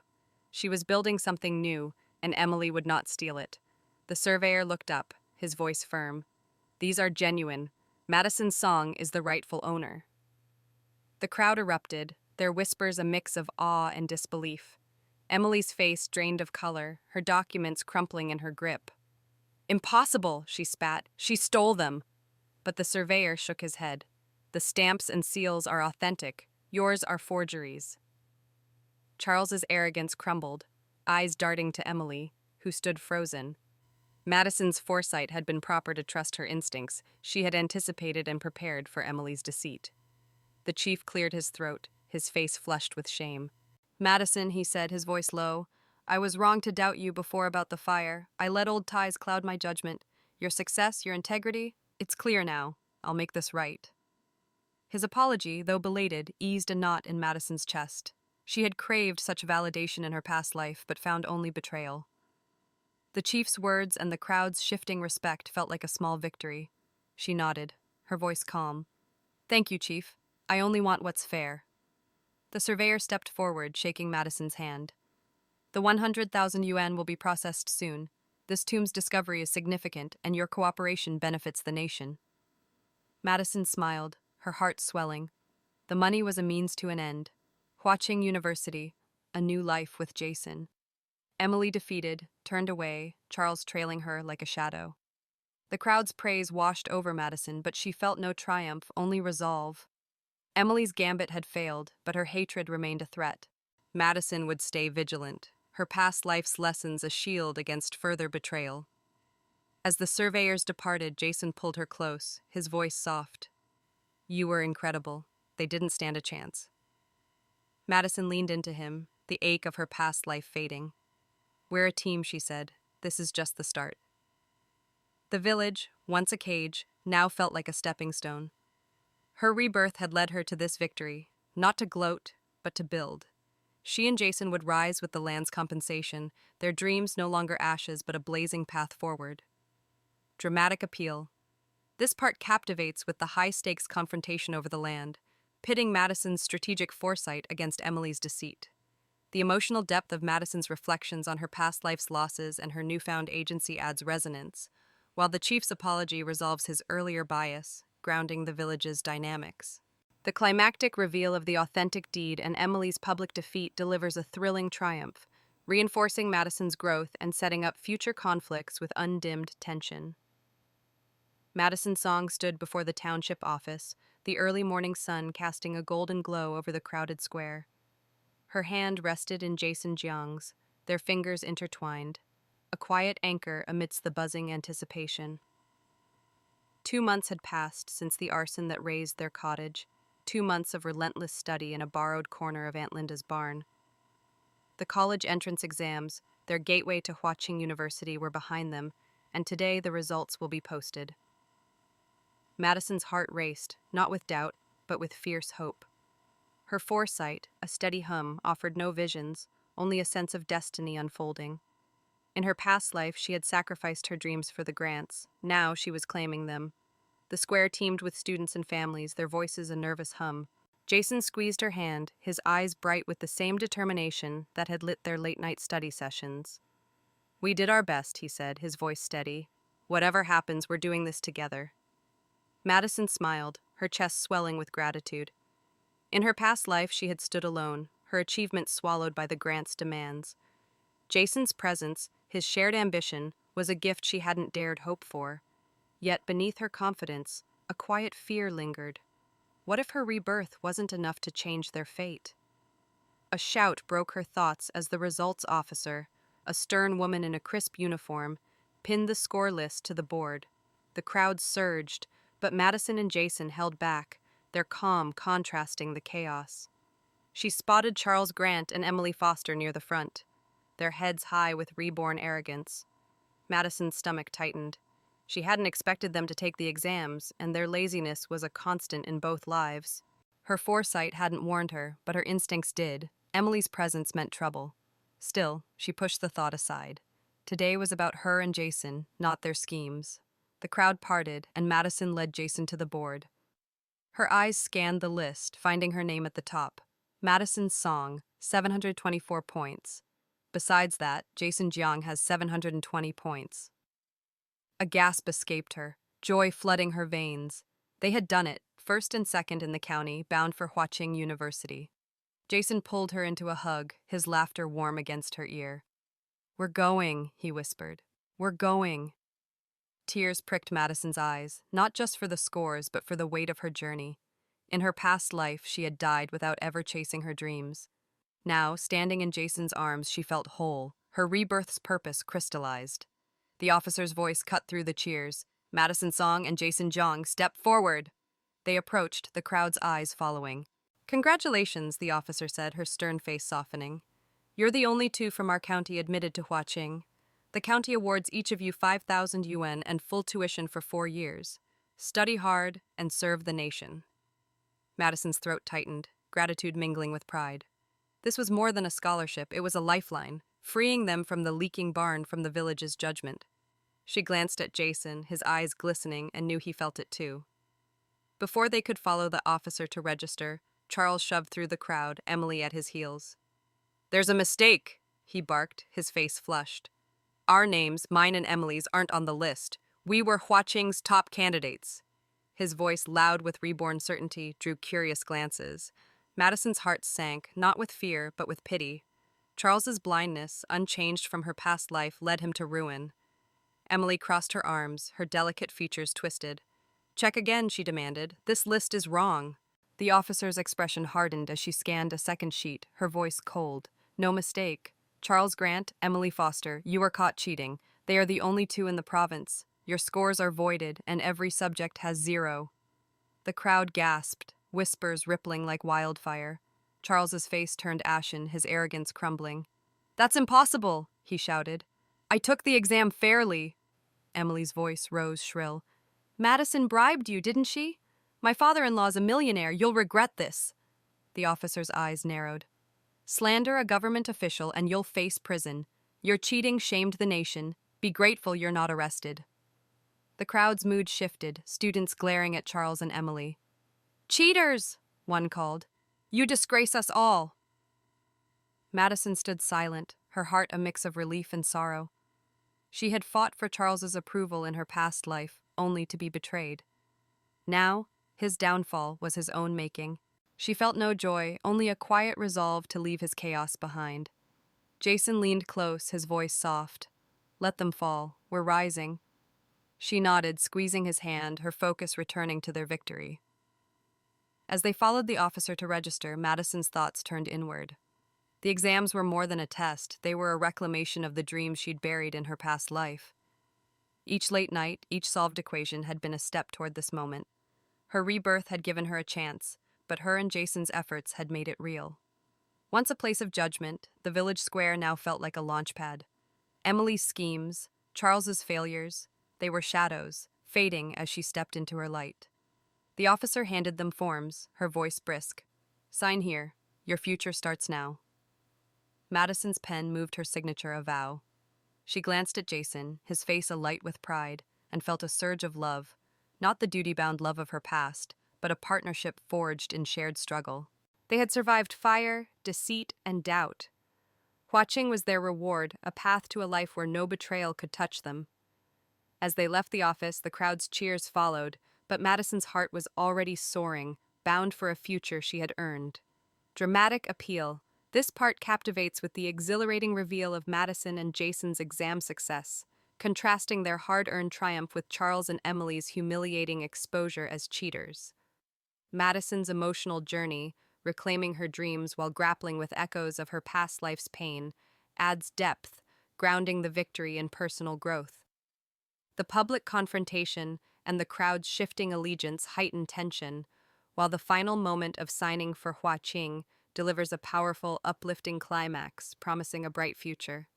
She was building something new, and Emily would not steal it. The surveyor looked up, his voice firm. These are genuine. Madison Song is the rightful owner. The crowd erupted, their whispers a mix of awe and disbelief. Emily's face drained of color, her documents crumpling in her grip. Impossible, she spat. She stole them. But the surveyor shook his head. The stamps and seals are authentic. Yours are forgeries. Charles's arrogance crumbled, eyes darting to Emily, who stood frozen. Madison's foresight had been proper to trust her instincts. She had anticipated and prepared for Emily's deceit. The chief cleared his throat, his face flushed with shame. Madison, he said, his voice low, I was wrong to doubt you before about the fire. I let old ties cloud my judgment. Your success, your integrity, it's clear now. I'll make this right. His apology, though belated, eased a knot in Madison's chest. She had craved such validation in her past life, but found only betrayal. The chief's words and the crowd's shifting respect felt like a small victory. She nodded, her voice calm. Thank you, Chief. I only want what's fair. The surveyor stepped forward, shaking Madison's hand. The 100,000 yuan will be processed soon. This tomb's discovery is significant, and your cooperation benefits the nation. Madison smiled, her heart swelling. The money was a means to an end. Huaqing University, a new life with Jason. Emily defeated, turned away, Charles trailing her like a shadow. The crowd's praise washed over Madison, but she felt no triumph, only resolve. Emily's gambit had failed, but her hatred remained a threat. Madison would stay vigilant, her past life's lessons a shield against further betrayal. As the surveyors departed, Jason pulled her close, his voice soft. You were incredible. They didn't stand a chance. Madison leaned into him, the ache of her past life fading. We're a team, she said. This is just the start. The village, once a cage, now felt like a stepping stone. Her rebirth had led her to this victory, not to gloat, but to build. She and Jason would rise with the land's compensation, their dreams no longer ashes but a blazing path forward. Dramatic appeal. This part captivates with the high-stakes confrontation over the land, pitting Madison's strategic foresight against Emily's deceit. The emotional depth of Madison's reflections on her past life's losses and her newfound agency adds resonance, while the chief's apology resolves his earlier bias, grounding the village's dynamics. The climactic reveal of the authentic deed and Emily's public defeat delivers a thrilling triumph, reinforcing Madison's growth and setting up future conflicts with undimmed tension. Madison Song stood before the township office, the early morning sun casting a golden glow over the crowded square. Her hand rested in Jason Jiang's, their fingers intertwined, a quiet anchor amidst the buzzing anticipation. 2 months had passed since the arson that razed their cottage, 2 months of relentless study in a borrowed corner of Aunt Linda's barn. The college entrance exams, their gateway to Huaqing University, were behind them, and today the results will be posted. Madison's heart raced, not with doubt, but with fierce hope. Her foresight, a steady hum, offered no visions, only a sense of destiny unfolding. In her past life, she had sacrificed her dreams for the grants. Now she was claiming them. The square teemed with students and families, their voices a nervous hum. Jason squeezed her hand, his eyes bright with the same determination that had lit their late-night study sessions. "We did our best," he said, his voice steady. "Whatever happens, we're doing this together." Madison smiled, her chest swelling with gratitude. In her past life, she had stood alone, her achievements swallowed by the grant's demands. Jason's presence, his shared ambition, was a gift she hadn't dared hope for. Yet beneath her confidence, a quiet fear lingered. What if her rebirth wasn't enough to change their fate? A shout broke her thoughts as the results officer, a stern woman in a crisp uniform, pinned the score list to the board. The crowd surged, but Madison and Jason held back, their calm contrasting the chaos. She spotted Charles Grant and Emily Foster near the front, their heads high with reborn arrogance. Madison's stomach tightened. She hadn't expected them to take the exams, and their laziness was a constant in both lives. Her foresight hadn't warned her, but her instincts did. Emily's presence meant trouble. Still, she pushed the thought aside. Today was about her and Jason, not their schemes. The crowd parted, and Madison led Jason to the board. Her eyes scanned the list, finding her name at the top. Madison Song, 724 points. Besides that, Jason Jiang has 720 points. A gasp escaped her, joy flooding her veins. They had done it, first and second in the county, bound for Huaqing University. Jason pulled her into a hug, his laughter warm against her ear. "We're going," he whispered. "We're going." Tears pricked Madison's eyes, not just for the scores, but for the weight of her journey. In her past life, she had died without ever chasing her dreams. Now, standing in Jason's arms, she felt whole, her rebirth's purpose crystallized. The officer's voice cut through the cheers. Madison Song and Jason Jiang stepped forward. They approached, the crowd's eyes following. "Congratulations," the officer said, her stern face softening. "You're the only two from our county admitted to Huaqing. The county awards each of you 5,000 yuan and full tuition for 4 years. Study hard and serve the nation." Madison's throat tightened, gratitude mingling with pride. This was more than a scholarship, it was a lifeline, freeing them from the leaking barn from the village's judgment. She glanced at Jason, his eyes glistening, and knew he felt it too. Before they could follow the officer to register, Charles shoved through the crowd, Emily at his heels. "There's a mistake," he barked, his face flushed. "Our names, mine and Emily's, aren't on the list. We were Huaqing's top candidates." His voice, loud with reborn certainty, drew curious glances. Madison's heart sank, not with fear, but with pity. Charles's blindness, unchanged from her past life, led him to ruin. Emily crossed her arms, her delicate features twisted. "Check again," she demanded. "This list is wrong." The officer's expression hardened as she scanned a second sheet, her voice cold. "No mistake. Charles Grant, Emily Foster, you were caught cheating. They are the only two in the province. Your scores are voided, and every subject has 0. The crowd gasped, whispers rippling like wildfire. Charles's face turned ashen, his arrogance crumbling. "That's impossible," he shouted. "I took the exam fairly." Emily's voice rose shrill. "Madison bribed you, didn't she? My father-in-law's a millionaire. You'll regret this." The officer's eyes narrowed. "Slander a government official and you'll face prison. Your cheating shamed the nation. Be grateful you're not arrested." The crowd's mood shifted, students glaring at Charles and Emily. "Cheaters!" one called. "You disgrace us all." Madison stood silent, her heart a mix of relief and sorrow. She had fought for Charles's approval in her past life, only to be betrayed. Now, his downfall was his own making. She felt no joy, only a quiet resolve to leave his chaos behind. Jason leaned close, his voice soft. "Let them fall. We're rising." She nodded, squeezing his hand, her focus returning to their victory. As they followed the officer to register, Madison's thoughts turned inward. The exams were more than a test, they were a reclamation of the dreams she'd buried in her past life. Each late night, each solved equation had been a step toward this moment. Her rebirth had given her a chance, but her and Jason's efforts had made it real. Once a place of judgment, the village square now felt like a launchpad. Emily's schemes, Charles's failures, they were shadows, fading as she stepped into her light. The officer handed them forms, her voice brisk. "Sign here. Your future starts now." Madison's pen moved her signature a vow. She glanced at Jason, his face alight with pride, and felt a surge of love. not the duty-bound love of her past, but a partnership forged in shared struggle. They had survived fire, deceit, and doubt. Hua Qing was their reward, a path to a life where no betrayal could touch them. As they left the office, the crowd's cheers followed, but Madison's heart was already soaring, bound for a future she had earned. Dramatic appeal. This part captivates with the exhilarating reveal of Madison and Jason's exam success, contrasting their hard-earned triumph with Charles and Emily's humiliating exposure as cheaters. Madison's emotional journey, reclaiming her dreams while grappling with echoes of her past life's pain, adds depth, grounding the victory in personal growth. The public confrontation and the crowd's shifting allegiance heighten tension, while the final moment of signing for Hua Qing delivers a powerful, uplifting climax, promising a bright future.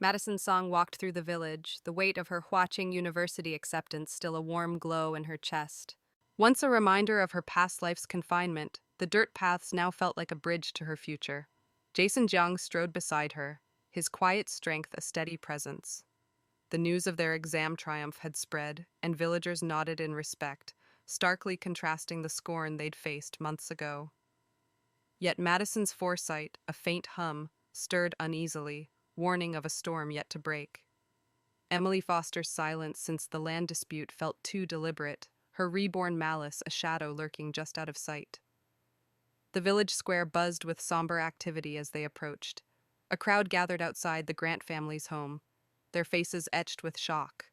Madison Song walked through the village, the weight of her Hua Qing University acceptance still a warm glow in her chest. Once a reminder of her past life's confinement, the dirt paths now felt like a bridge to her future. Jason Jiang strode beside her, his quiet strength a steady presence. The news of their exam triumph had spread, and villagers nodded in respect, starkly contrasting the scorn they'd faced months ago. Yet Madison's foresight, a faint hum, stirred uneasily, warning of a storm yet to break. Emily Foster's silence since the land dispute felt too deliberate, her reborn malice a shadow lurking just out of sight. The village square buzzed with somber activity as they approached. A crowd gathered outside the Grant family's home, their faces etched with shock.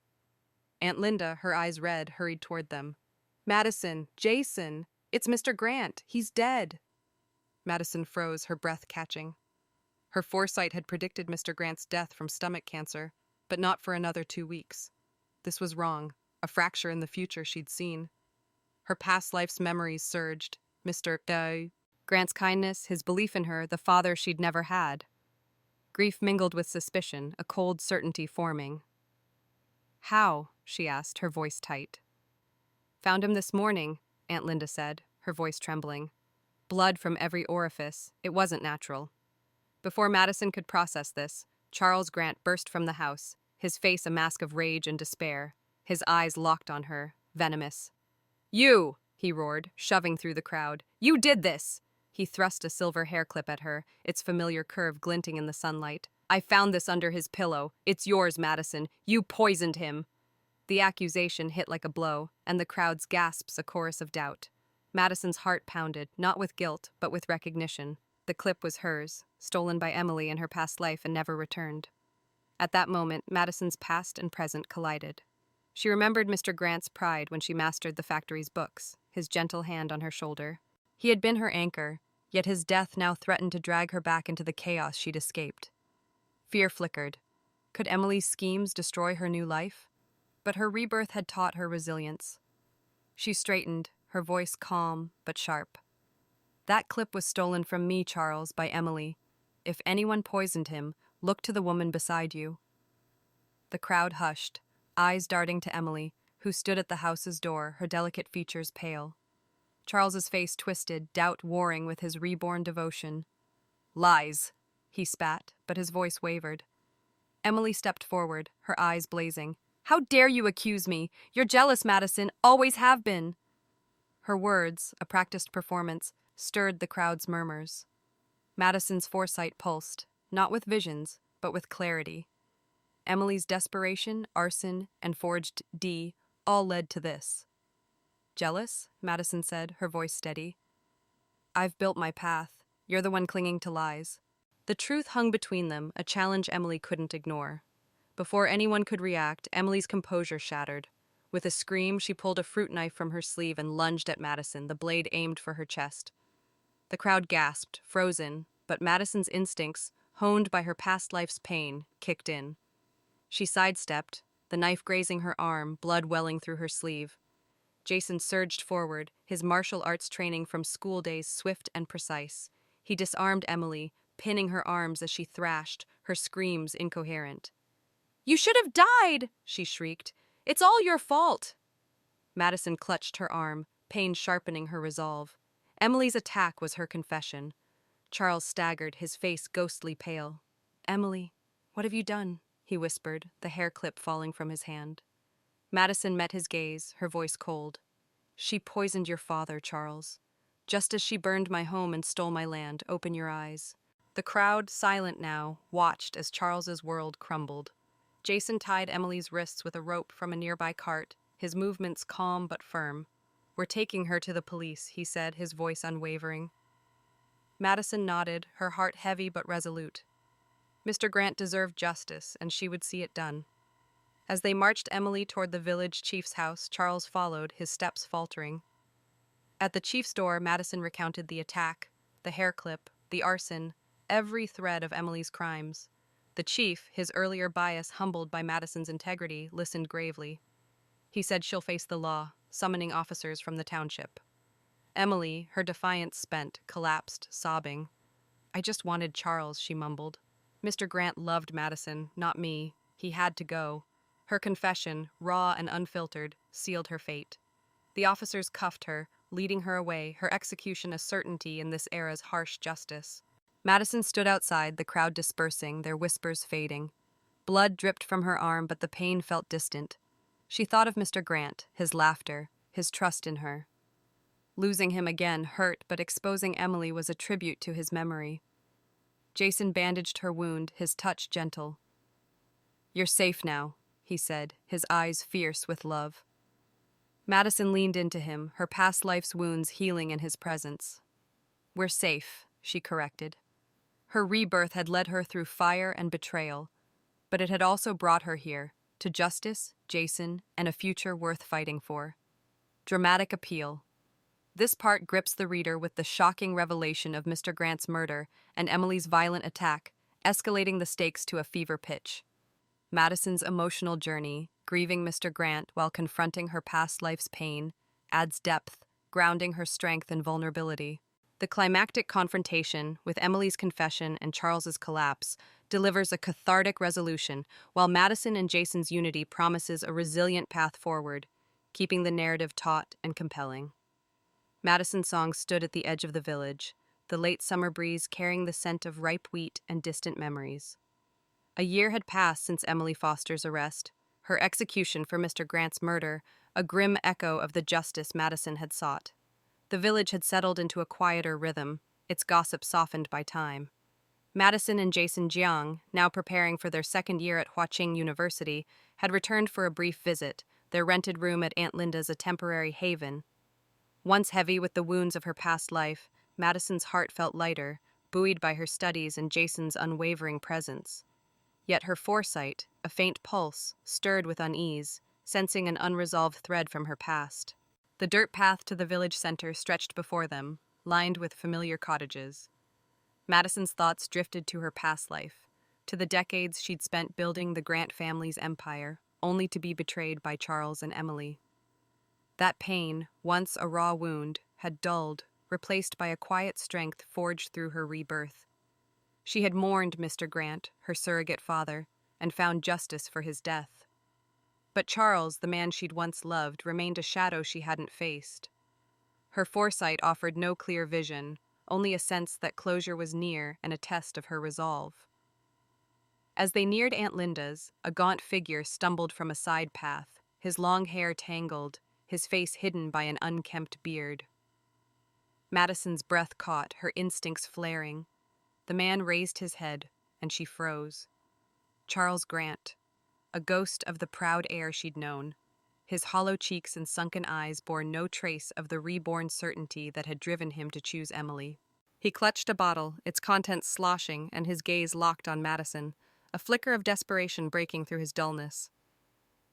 Aunt Linda, her eyes red, hurried toward them. "Madison, Jason, it's Mr. Grant, he's dead." Madison froze, her breath catching. Her foresight had predicted Mr. Grant's death from stomach cancer, but not for another 2 weeks. This was wrong, a fracture in the future she'd seen. Her past life's memories surged. Mr. Grant's kindness, his belief in her, the father she'd never had. Grief mingled with suspicion, a cold certainty forming. "How?" she asked, her voice tight. "Found him this morning," Aunt Linda said, her voice trembling. Blood from every orifice. It wasn't natural. Before Madison could process this, Charles Grant burst from the house, his face a mask of rage and despair, his eyes locked on her, venomous. "You!" he roared, shoving through the crowd. "You did this!" He thrust a silver hair clip at her, its familiar curve glinting in the sunlight. "I found this under his pillow. It's yours, Madison. You poisoned him." The accusation hit like a blow, and the crowd's gasps a chorus of doubt. Madison's heart pounded, not with guilt, but with recognition. The clip was hers, stolen by Emily in her past life and never returned. At that moment, Madison's past and present collided. She remembered Mr. Grant's pride when she mastered the factory's books, his gentle hand on her shoulder. He had been her anchor, yet his death now threatened to drag her back into the chaos she'd escaped. Fear flickered. Could Emily's schemes destroy her new life? But her rebirth had taught her resilience. She straightened, her voice calm but sharp. "That clip was stolen from me, Charles, by Emily. If anyone poisoned him, look to the woman beside you." The crowd hushed, eyes darting to Emily, who stood at the house's door, her delicate features pale. Charles's face twisted, doubt warring with his reborn devotion. "Lies," he spat, but his voice wavered. Emily stepped forward, her eyes blazing. "How dare you accuse me? You're jealous, Madison, always have been." Her words, a practiced performance, stirred the crowd's murmurs. Madison's foresight pulsed, not with visions, but with clarity. Emily's desperation, arson, and forged D all led to this. "Jealous?" Madison said, her voice steady. "I've built my path. You're the one clinging to lies." The truth hung between them, a challenge Emily couldn't ignore. Before anyone could react, Emily's composure shattered. With a scream, she pulled a fruit knife from her sleeve and lunged at Madison, the blade aimed for her chest. The crowd gasped, frozen, but Madison's instincts, honed by her past life's pain, kicked in. She sidestepped, the knife grazing her arm, blood welling through her sleeve. Jason surged forward, his martial arts training from school days swift and precise. He disarmed Emily, pinning her arms as she thrashed, her screams incoherent. "You should have died!" she shrieked. "It's all your fault!" Madison clutched her arm, pain sharpening her resolve. Emily's attack was her confession. Charles staggered, his face ghostly pale. "Emily, what have you done?" he whispered, the hair clip falling from his hand. Madison met his gaze, her voice cold. She poisoned your father, Charles. Just as she burned my home and stole my land, open your eyes. The crowd, silent now, watched as Charles's world crumbled. Jason tied Emily's wrists with a rope from a nearby cart, his movements calm but firm. We're taking her to the police, he said, his voice unwavering. Madison nodded, her heart heavy but resolute. Mr. Grant deserved justice, and she would see it done. As they marched Emily toward the village chief's house, Charles followed, his steps faltering. At the chief's door, Madison recounted the attack, the hair clip, the arson, every thread of Emily's crimes. The chief, his earlier bias humbled by Madison's integrity, listened gravely. He said she'll face the law, summoning officers from the township. Emily, her defiance spent, collapsed, sobbing. I just wanted Charles, she mumbled. Mr. Grant loved Madison, not me. He had to go. Her confession, raw and unfiltered, sealed her fate. The officers cuffed her, leading her away, her execution a certainty in this era's harsh justice. Madison stood outside, the crowd dispersing, their whispers fading. Blood dripped from her arm, but the pain felt distant. She thought of Mr. Grant, his laughter, his trust in her. Losing him again hurt, but exposing Emily was a tribute to his memory. Jason bandaged her wound, his touch gentle. You're safe now, he said, his eyes fierce with love. Madison leaned into him, her past life's wounds healing in his presence. We're safe, she corrected. Her rebirth had led her through fire and betrayal, but it had also brought her here, to justice, Jason, and a future worth fighting for. Dramatic appeal. This part grips the reader with the shocking revelation of Mr. Grant's murder and Emily's violent attack, escalating the stakes to a fever pitch. Madison's emotional journey, grieving Mr. Grant while confronting her past life's pain, adds depth, grounding her strength and vulnerability. The climactic confrontation, with Emily's confession and Charles's collapse, delivers a cathartic resolution, while Madison and Jason's unity promises a resilient path forward, keeping the narrative taut and compelling. Madison Song stood at the edge of the village, the late summer breeze carrying the scent of ripe wheat and distant memories. A year had passed since Emily Foster's arrest, her execution for Mr. Grant's murder, a grim echo of the justice Madison had sought. The village had settled into a quieter rhythm, its gossip softened by time. Madison and Jason Jiang, now preparing for their second year at Huaqing University, had returned for a brief visit, their rented room at Aunt Linda's a temporary haven. Once heavy with the wounds of her past life, Madison's heart felt lighter, buoyed by her studies and Jason's unwavering presence. Yet her foresight, a faint pulse, stirred with unease, sensing an unresolved thread from her past. The dirt path to the village center stretched before them, lined with familiar cottages. Madison's thoughts drifted to her past life, to the decades she'd spent building the Grant family's empire, only to be betrayed by Charles and Emily. That pain, once a raw wound, had dulled, replaced by a quiet strength forged through her rebirth. She had mourned Mr. Grant, her surrogate father, and found justice for his death. But Charles, the man she'd once loved, remained a shadow she hadn't faced. Her foresight offered no clear vision, only a sense that closure was near and a test of her resolve. As they neared Aunt Linda's, a gaunt figure stumbled from a side path, his long hair tangled, his face hidden by an unkempt beard. Madison's breath caught, her instincts flaring. The man raised his head, and she froze. Charles Grant, a ghost of the proud heir she'd known. His hollow cheeks and sunken eyes bore no trace of the reborn certainty that had driven him to choose Emily. He clutched a bottle, its contents sloshing, and his gaze locked on Madison, a flicker of desperation breaking through his dullness.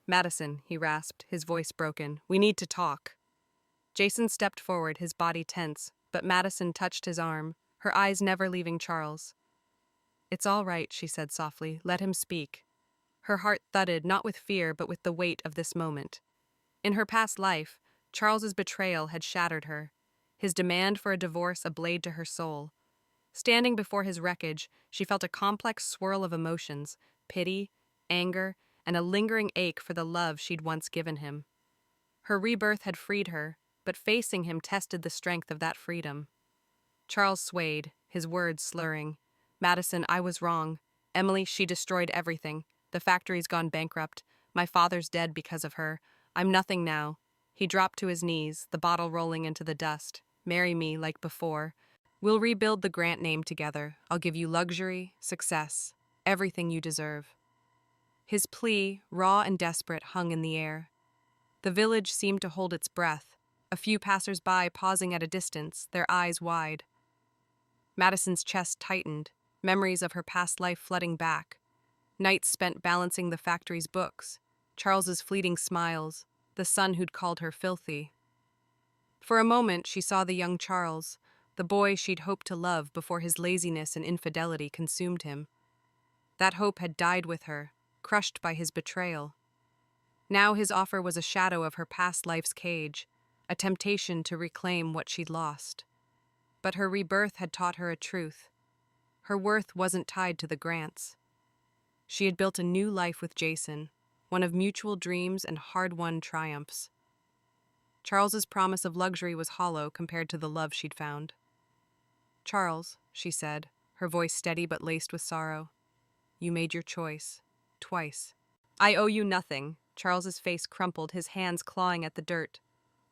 Madison, he rasped, his voice broken, we need to talk. Jason stepped forward, his body tense, but Madison touched his arm, her eyes never leaving Charles. It's all right, she said softly, let him speak. Her heart thudded, not with fear, but with the weight of this moment. In her past life, Charles's betrayal had shattered her, his demand for a divorce a blade to her soul. Standing before his wreckage, she felt a complex swirl of emotions, pity, anger, and a lingering ache for the love she'd once given him. Her rebirth had freed her, but facing him tested the strength of that freedom. Charles swayed, his words slurring. Madison, I was wrong. Emily, she destroyed everything. The factory's gone bankrupt. My father's dead because of her. I'm nothing now. He dropped to his knees, the bottle rolling into the dust. Marry me like before. We'll rebuild the Grant name together. I'll give you luxury, success, everything you deserve. His plea, raw and desperate, hung in the air. The village seemed to hold its breath, a few passers-by pausing at a distance, their eyes wide. Madison's chest tightened, memories of her past life flooding back. Nights spent balancing the factory's books, Charles's fleeting smiles, the son who'd called her filthy. For a moment, she saw the young Charles, the boy she'd hoped to love before his laziness and infidelity consumed him. That hope had died with her, crushed by his betrayal. Now his offer was a shadow of her past life's cage, a temptation to reclaim what she'd lost. But her rebirth had taught her a truth. Her worth wasn't tied to the Grants. She had built a new life with Jason, one of mutual dreams and hard-won triumphs. Charles's promise of luxury was hollow compared to the love she'd found. "Charles," she said, her voice steady but laced with sorrow, "you made your choice. Twice. I owe you nothing." Charles's face crumpled, his hands clawing at the dirt.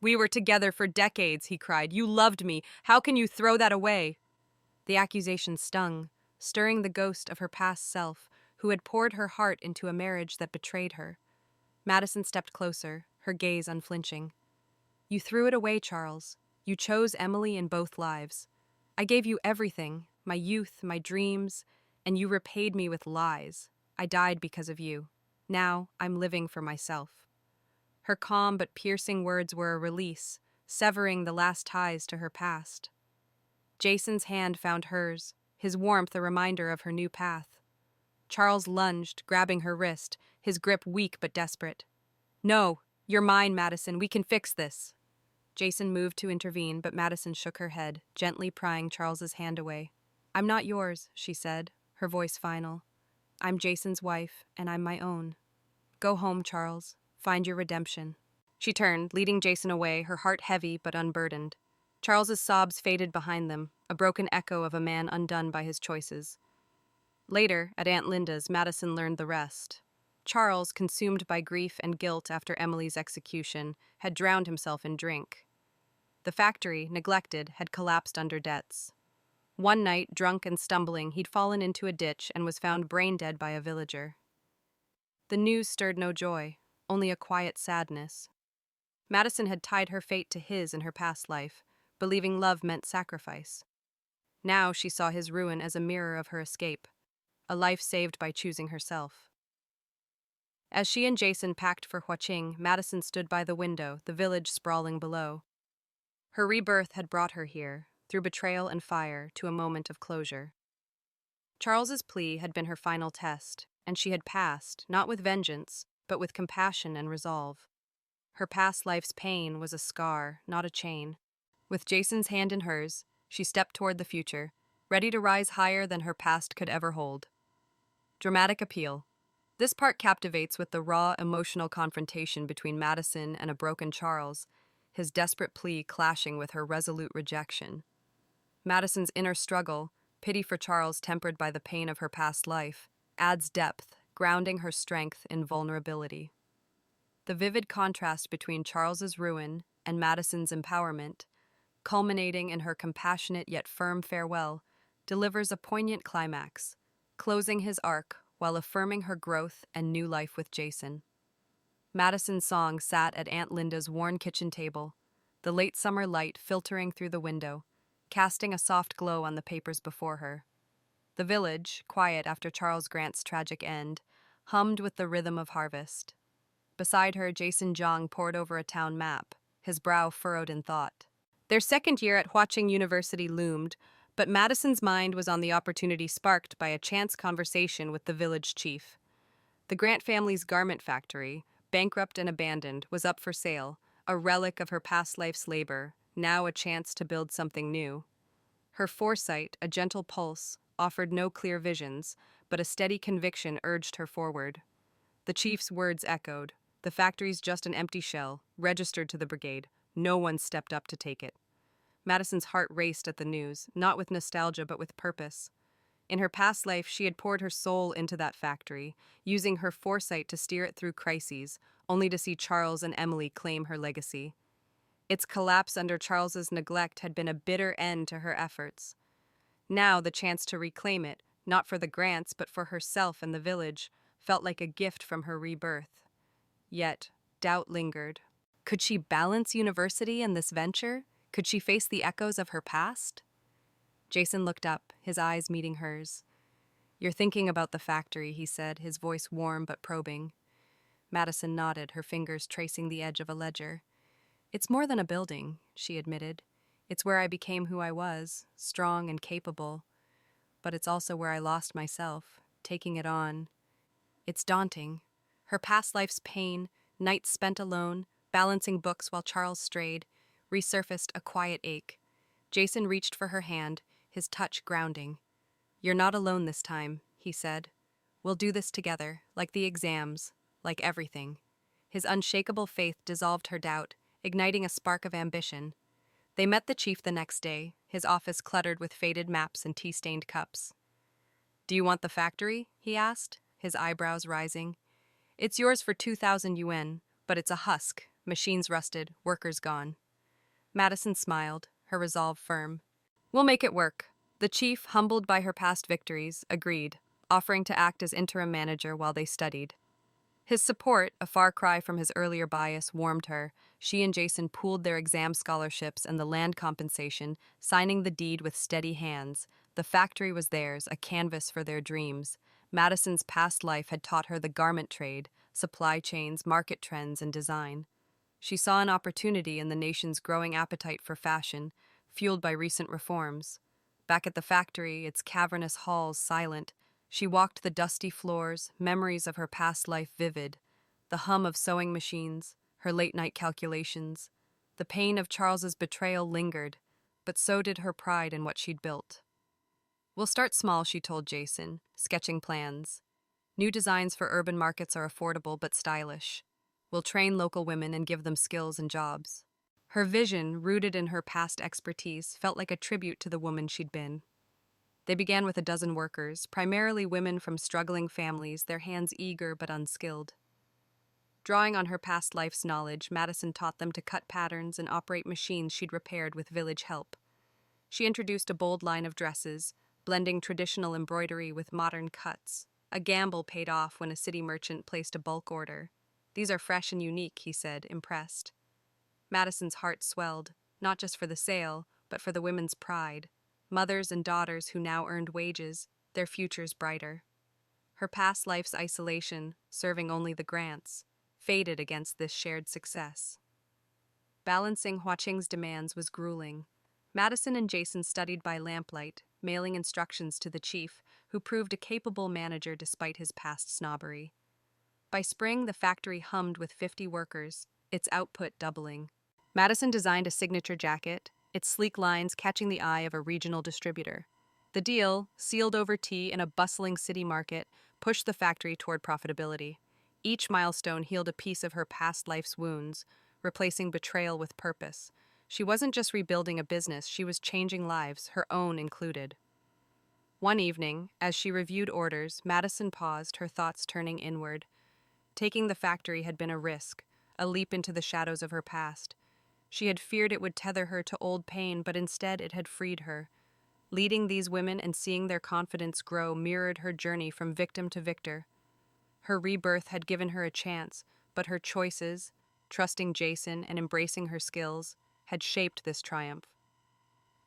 "We were together for decades," he cried. "You loved me. How can you throw that away?" The accusation stung, stirring the ghost of her past self, who had poured her heart into a marriage that betrayed her. Madison stepped closer, her gaze unflinching. "You threw it away, Charles. You chose Emily in both lives. I gave you everything, my youth, my dreams, and you repaid me with lies. I died because of you. Now I'm living for myself." Her calm but piercing words were a release, severing the last ties to her past. Jason's hand found hers, his warmth a reminder of her new path. Charles lunged, grabbing her wrist, his grip weak but desperate. "No, you're mine, Madison. We can fix this." Jason moved to intervene, but Madison shook her head, gently prying Charles's hand away. "I'm not yours," she said, her voice final. "I'm Jason's wife, and I'm my own. Go home, Charles. Find your redemption." She turned, leading Jason away, her heart heavy but unburdened. Charles's sobs faded behind them, a broken echo of a man undone by his choices. Later, at Aunt Linda's, Madison learned the rest. Charles, consumed by grief and guilt after Emily's execution, had drowned himself in drink. The factory, neglected, had collapsed under debts. One night, drunk and stumbling, he'd fallen into a ditch and was found brain-dead by a villager. The news stirred no joy, only a quiet sadness. Madison had tied her fate to his in her past life, believing love meant sacrifice. Now she saw his ruin as a mirror of her escape, a life saved by choosing herself. As she and Jason packed for Huaqing, Madison stood by the window, the village sprawling below. Her rebirth had brought her here, through betrayal and fire, to a moment of closure. Charles's plea had been her final test, and she had passed, not with vengeance, but with compassion and resolve. Her past life's pain was a scar, not a chain. With Jason's hand in hers, she stepped toward the future, ready to rise higher than her past could ever hold. Dramatic appeal. This part captivates with the raw, emotional confrontation between Madison and a broken Charles, his desperate plea clashing with her resolute rejection. Madison's inner struggle, pity for Charles tempered by the pain of her past life, adds depth, grounding her strength in vulnerability. The vivid contrast between Charles's ruin and Madison's empowerment, culminating in her compassionate yet firm farewell, delivers a poignant climax, closing his arc while affirming her growth and new life with Jason. Madison Song sat at Aunt Linda's worn kitchen table, the late summer light filtering through the window, casting a soft glow on the papers before her. The village, quiet after Charles Grant's tragic end, hummed with the rhythm of harvest. Beside her, Jason Jong pored over a town map, his brow furrowed in thought. Their second year at Huaqing University loomed, but Madison's mind was on the opportunity sparked by a chance conversation with the village chief. The Grant family's garment factory, bankrupt and abandoned, was up for sale, a relic of her past life's labor, now a chance to build something new. Her foresight, a gentle pulse, offered no clear visions, but a steady conviction urged her forward. The chief's words echoed. The factory's just an empty shell, registered to the brigade. No one stepped up to take it. Madison's heart raced at the news, not with nostalgia but with purpose. In her past life, she had poured her soul into that factory, using her foresight to steer it through crises, only to see Charles and Emily claim her legacy. Its collapse under Charles's neglect had been a bitter end to her efforts. Now, the chance to reclaim it, not for the Grants but for herself and the village, felt like a gift from her rebirth. Yet, doubt lingered. Could she balance university and this venture? Could she face the echoes of her past? Jason looked up, his eyes meeting hers. "You're thinking about the factory," he said, his voice warm but probing. Madison nodded, her fingers tracing the edge of a ledger. "It's more than a building," she admitted. "It's where I became who I was, strong and capable. But it's also where I lost myself, taking it on. It's daunting. Her past life's pain, nights spent alone, balancing books while Charles strayed, resurfaced a quiet ache. Jason reached for her hand, his touch grounding. "You're not alone this time," he said. "We'll do this together, like the exams, like everything." His unshakable faith dissolved her doubt, igniting a spark of ambition. They met the chief the next day, his office cluttered with faded maps and tea-stained cups. "Do you want the factory?" he asked, his eyebrows rising. "It's yours for 2,000 yuan, but it's a husk, machines rusted, workers gone." Madison smiled, her resolve firm. "We'll make it work." The chief, humbled by her past victories, agreed, offering to act as interim manager while they studied. His support, a far cry from his earlier bias, warmed her. She and Jason pooled their exam scholarships and the land compensation, signing the deed with steady hands. The factory was theirs, a canvas for their dreams. Madison's past life had taught her the garment trade, supply chains, market trends, and design. She saw an opportunity in the nation's growing appetite for fashion, fueled by recent reforms. Back at the factory, its cavernous halls silent, she walked the dusty floors, memories of her past life vivid, the hum of sewing machines, her late-night calculations. The pain of Charles's betrayal lingered, but so did her pride in what she'd built. "We'll start small," she told Jason, sketching plans. "New designs for urban markets are affordable but stylish. We'll train local women and give them skills and jobs." Her vision, rooted in her past expertise, felt like a tribute to the woman she'd been. They began with a dozen workers, primarily women from struggling families, their hands eager but unskilled. Drawing on her past life's knowledge, Madison taught them to cut patterns and operate machines she'd repaired with village help. She introduced a bold line of dresses, blending traditional embroidery with modern cuts. A gamble paid off when a city merchant placed a bulk order. "These are fresh and unique," he said, impressed. Madison's heart swelled, not just for the sale, but for the women's pride. Mothers and daughters who now earned wages, their futures brighter. Her past life's isolation, serving only the Grants, faded against this shared success. Balancing Huaqing's demands was grueling. Madison and Jason studied by lamplight, mailing instructions to the chief, who proved a capable manager despite his past snobbery. By spring, the factory hummed with 50 workers, its output doubling. Madison designed a signature jacket, its sleek lines catching the eye of a regional distributor. The deal, sealed over tea in a bustling city market, pushed the factory toward profitability. Each milestone healed a piece of her past life's wounds, replacing betrayal with purpose. She wasn't just rebuilding a business, she was changing lives, her own included. One evening, as she reviewed orders, Madison paused, her thoughts turning inward. Taking the factory had been a risk, a leap into the shadows of her past. She had feared it would tether her to old pain, but instead it had freed her. Leading these women and seeing their confidence grow mirrored her journey from victim to victor. Her rebirth had given her a chance, but her choices, trusting Jason and embracing her skills, had shaped this triumph.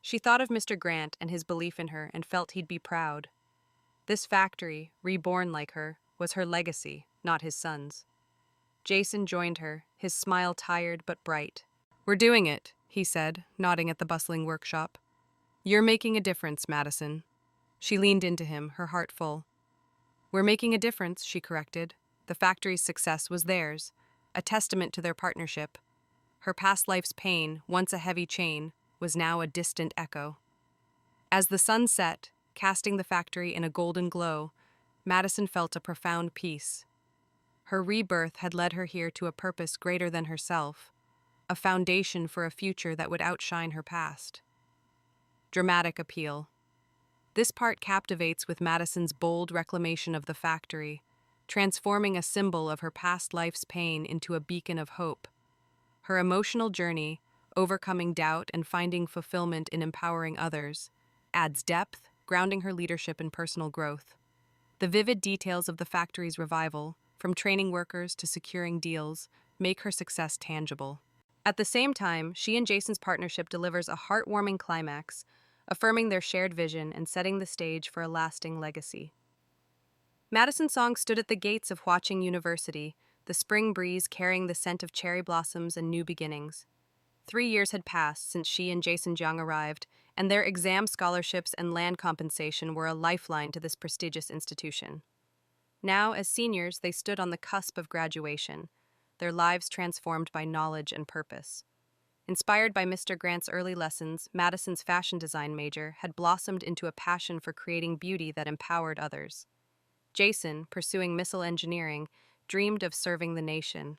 She thought of Mr. Grant and his belief in her and felt he'd be proud. This factory, reborn like her, was her legacy, not his son's. Jason joined her, his smile tired but bright. "We're doing it," he said, nodding at the bustling workshop. "You're making a difference, Madison." She leaned into him, her heart full. "We're making a difference," she corrected. The factory's success was theirs, a testament to their partnership. Her past life's pain, once a heavy chain, was now a distant echo. As the sun set, casting the factory in a golden glow, Madison felt a profound peace. Her rebirth had led her here to a purpose greater than herself, a foundation for a future that would outshine her past. Dramatic appeal. This part captivates with Madison's bold reclamation of the factory, transforming a symbol of her past life's pain into a beacon of hope. Her emotional journey, overcoming doubt and finding fulfillment in empowering others, adds depth, grounding her leadership in personal growth. The vivid details of the factory's revival, from training workers to securing deals, make her success tangible. At the same time, she and Jason's partnership delivers a heartwarming climax, affirming their shared vision and setting the stage for a lasting legacy. Madison Song stood at the gates of Hwa-Ching University, the spring breeze carrying the scent of cherry blossoms and new beginnings. 3 years had passed since she and Jason Jiang arrived, and their exam scholarships and land compensation were a lifeline to this prestigious institution. Now, as seniors, they stood on the cusp of graduation, their lives transformed by knowledge and purpose. Inspired by Mr. Grant's early lessons, Madison's fashion design major had blossomed into a passion for creating beauty that empowered others. Jason, pursuing missile engineering, dreamed of serving the nation.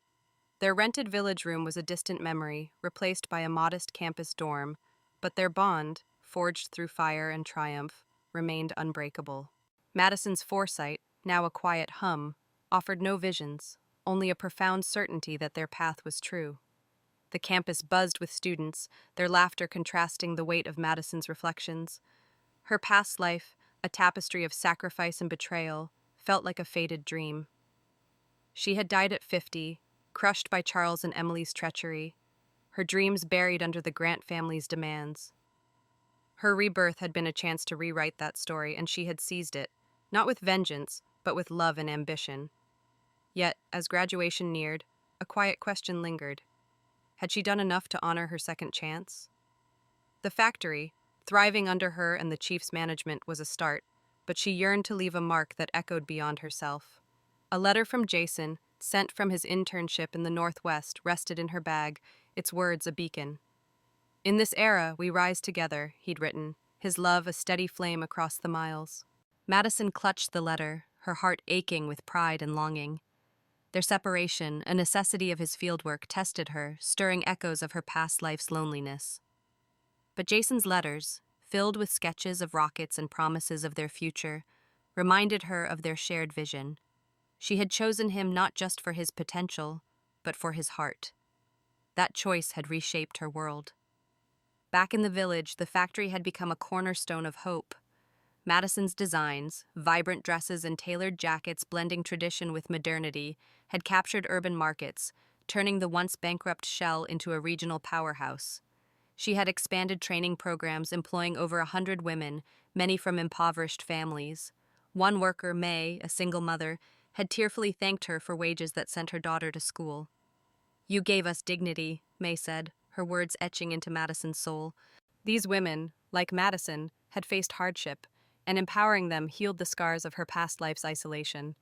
Their rented village room was a distant memory, replaced by a modest campus dorm, but their bond, forged through fire and triumph, remained unbreakable. Madison's foresight, now a quiet hum, offered no visions, only a profound certainty that their path was true. The campus buzzed with students, their laughter contrasting the weight of Madison's reflections. Her past life, a tapestry of sacrifice and betrayal, felt like a fated dream. She had died at 50, crushed by Charles and Emily's treachery, her dreams buried under the Grant family's demands. Her rebirth had been a chance to rewrite that story, and she had seized it, not with vengeance, but with love and ambition. Yet, as graduation neared, a quiet question lingered. Had she done enough to honor her second chance? The factory, thriving under her and the chief's management, was a start, but she yearned to leave a mark that echoed beyond herself. A letter from Jason, sent from his internship in the Northwest, rested in her bag, its words a beacon. "In this era, we rise together," he'd written, his love a steady flame across the miles. Madison clutched the letter, her heart aching with pride and longing. Their separation, a necessity of his fieldwork, tested her, stirring echoes of her past life's loneliness. But Jason's letters, filled with sketches of rockets and promises of their future, reminded her of their shared vision. She had chosen him not just for his potential, but for his heart. That choice had reshaped her world. Back in the village, the factory had become a cornerstone of hope. Madison's designs, vibrant dresses and tailored jackets blending tradition with modernity, had captured urban markets, turning the once bankrupt shell into a regional powerhouse. She had expanded training programs employing over 100 women, many from impoverished families. One worker, May, a single mother, had tearfully thanked her for wages that sent her daughter to school. "You gave us dignity," May said, her words etching into Madison's soul. These women, like Madison, had faced hardship, and empowering them healed the scars of her past life's isolation.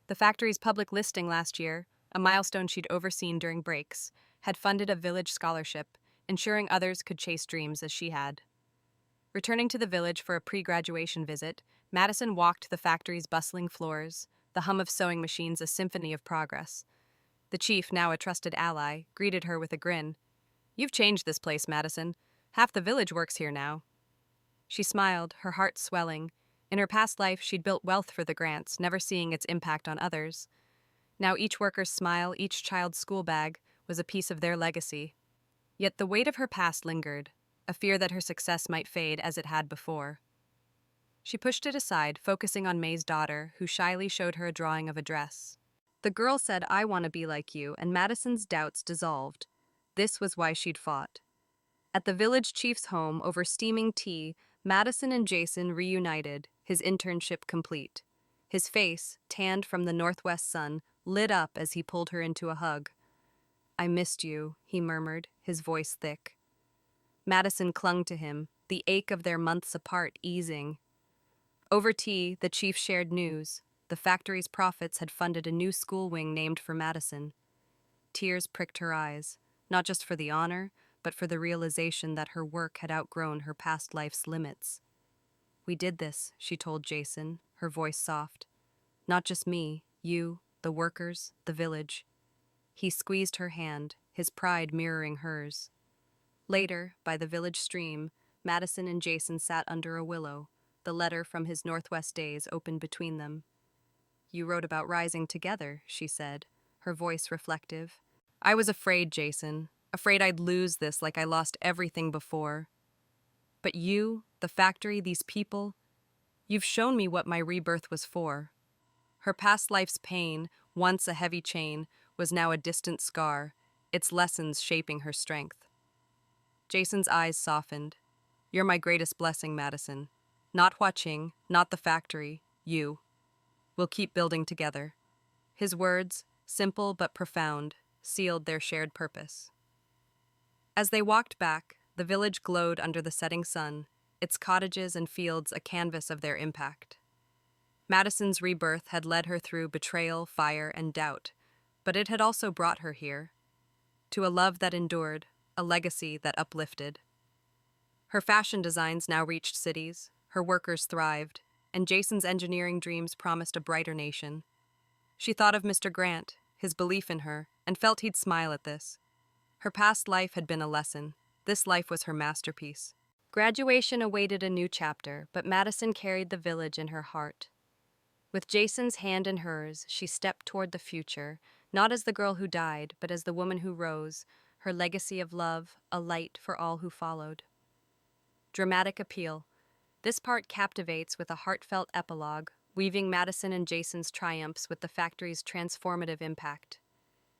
The factory's public listing last year, a milestone she'd overseen during breaks, had funded a village scholarship, ensuring others could chase dreams as she had. Returning to the village for a pre-graduation visit, Madison walked the factory's bustling floors, the hum of sewing machines a symphony of progress. The chief, now a trusted ally, greeted her with a grin. "You've changed this place, Madison. Half the village works here now." She smiled, her heart swelling. In her past life, she'd built wealth for the Grants, never seeing its impact on others. Now each worker's smile, each child's school bag, was a piece of their legacy. Yet the weight of her past lingered, a fear that her success might fade as it had before. She pushed it aside, focusing on May's daughter, who shyly showed her a drawing of a dress. The girl said, "I want to be like you," and Madison's doubts dissolved. This was why she'd fought. At the village chief's home, over steaming tea, Madison and Jason reunited, his internship complete. His face, tanned from the northwest sun, lit up as he pulled her into a hug. "I missed you," he murmured, his voice thick. Madison clung to him, the ache of their months apart easing. Over tea, the chief shared news. The factory's profits had funded a new school wing named for Madison. Tears pricked her eyes, not just for the honor, but for the realization that her work had outgrown her past life's limits. "We did this," she told Jason, her voice soft. "Not just me, you, the workers, the village." He squeezed her hand, his pride mirroring hers. Later, by the village stream, Madison and Jason sat under a willow, the letter from his Northwest days opened between them. "You wrote about rising together," she said, her voice reflective. "I was afraid, Jason, afraid I'd lose this like I lost everything before. But you, the factory, these people, you've shown me what my rebirth was for." Her past life's pain, once a heavy chain, was now a distant scar, its lessons shaping her strength. Jason's eyes softened. "You're my greatest blessing, Madison. Not Huaching, not the factory, you. We'll keep building together." His words, simple but profound, sealed their shared purpose. As they walked back, the village glowed under the setting sun, its cottages and fields a canvas of their impact. Madison's rebirth had led her through betrayal, fire, and doubt, but it had also brought her here, to a love that endured, a legacy that uplifted. Her fashion designs now reached cities, her workers thrived, and Jason's engineering dreams promised a brighter nation. She thought of Mr. Grant, his belief in her, and felt he'd smile at this. Her past life had been a lesson. This life was her masterpiece. Graduation awaited a new chapter, but Madison carried the village in her heart. With Jason's hand in hers, she stepped toward the future, not as the girl who died, but as the woman who rose, her legacy of love, a light for all who followed. Dramatic appeal. This part captivates with a heartfelt epilogue, weaving Madison and Jason's triumphs with the factory's transformative impact.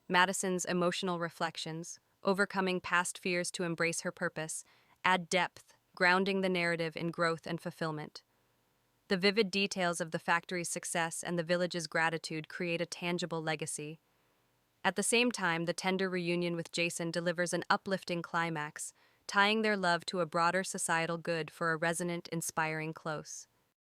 Madison's emotional reflections, overcoming past fears to embrace her purpose, add depth, grounding the narrative in growth and fulfillment. The vivid details of the factory's success and the village's gratitude create a tangible legacy. At the same time, the tender reunion with Jason delivers an uplifting climax, tying their love to a broader societal good for a resonant, inspiring close.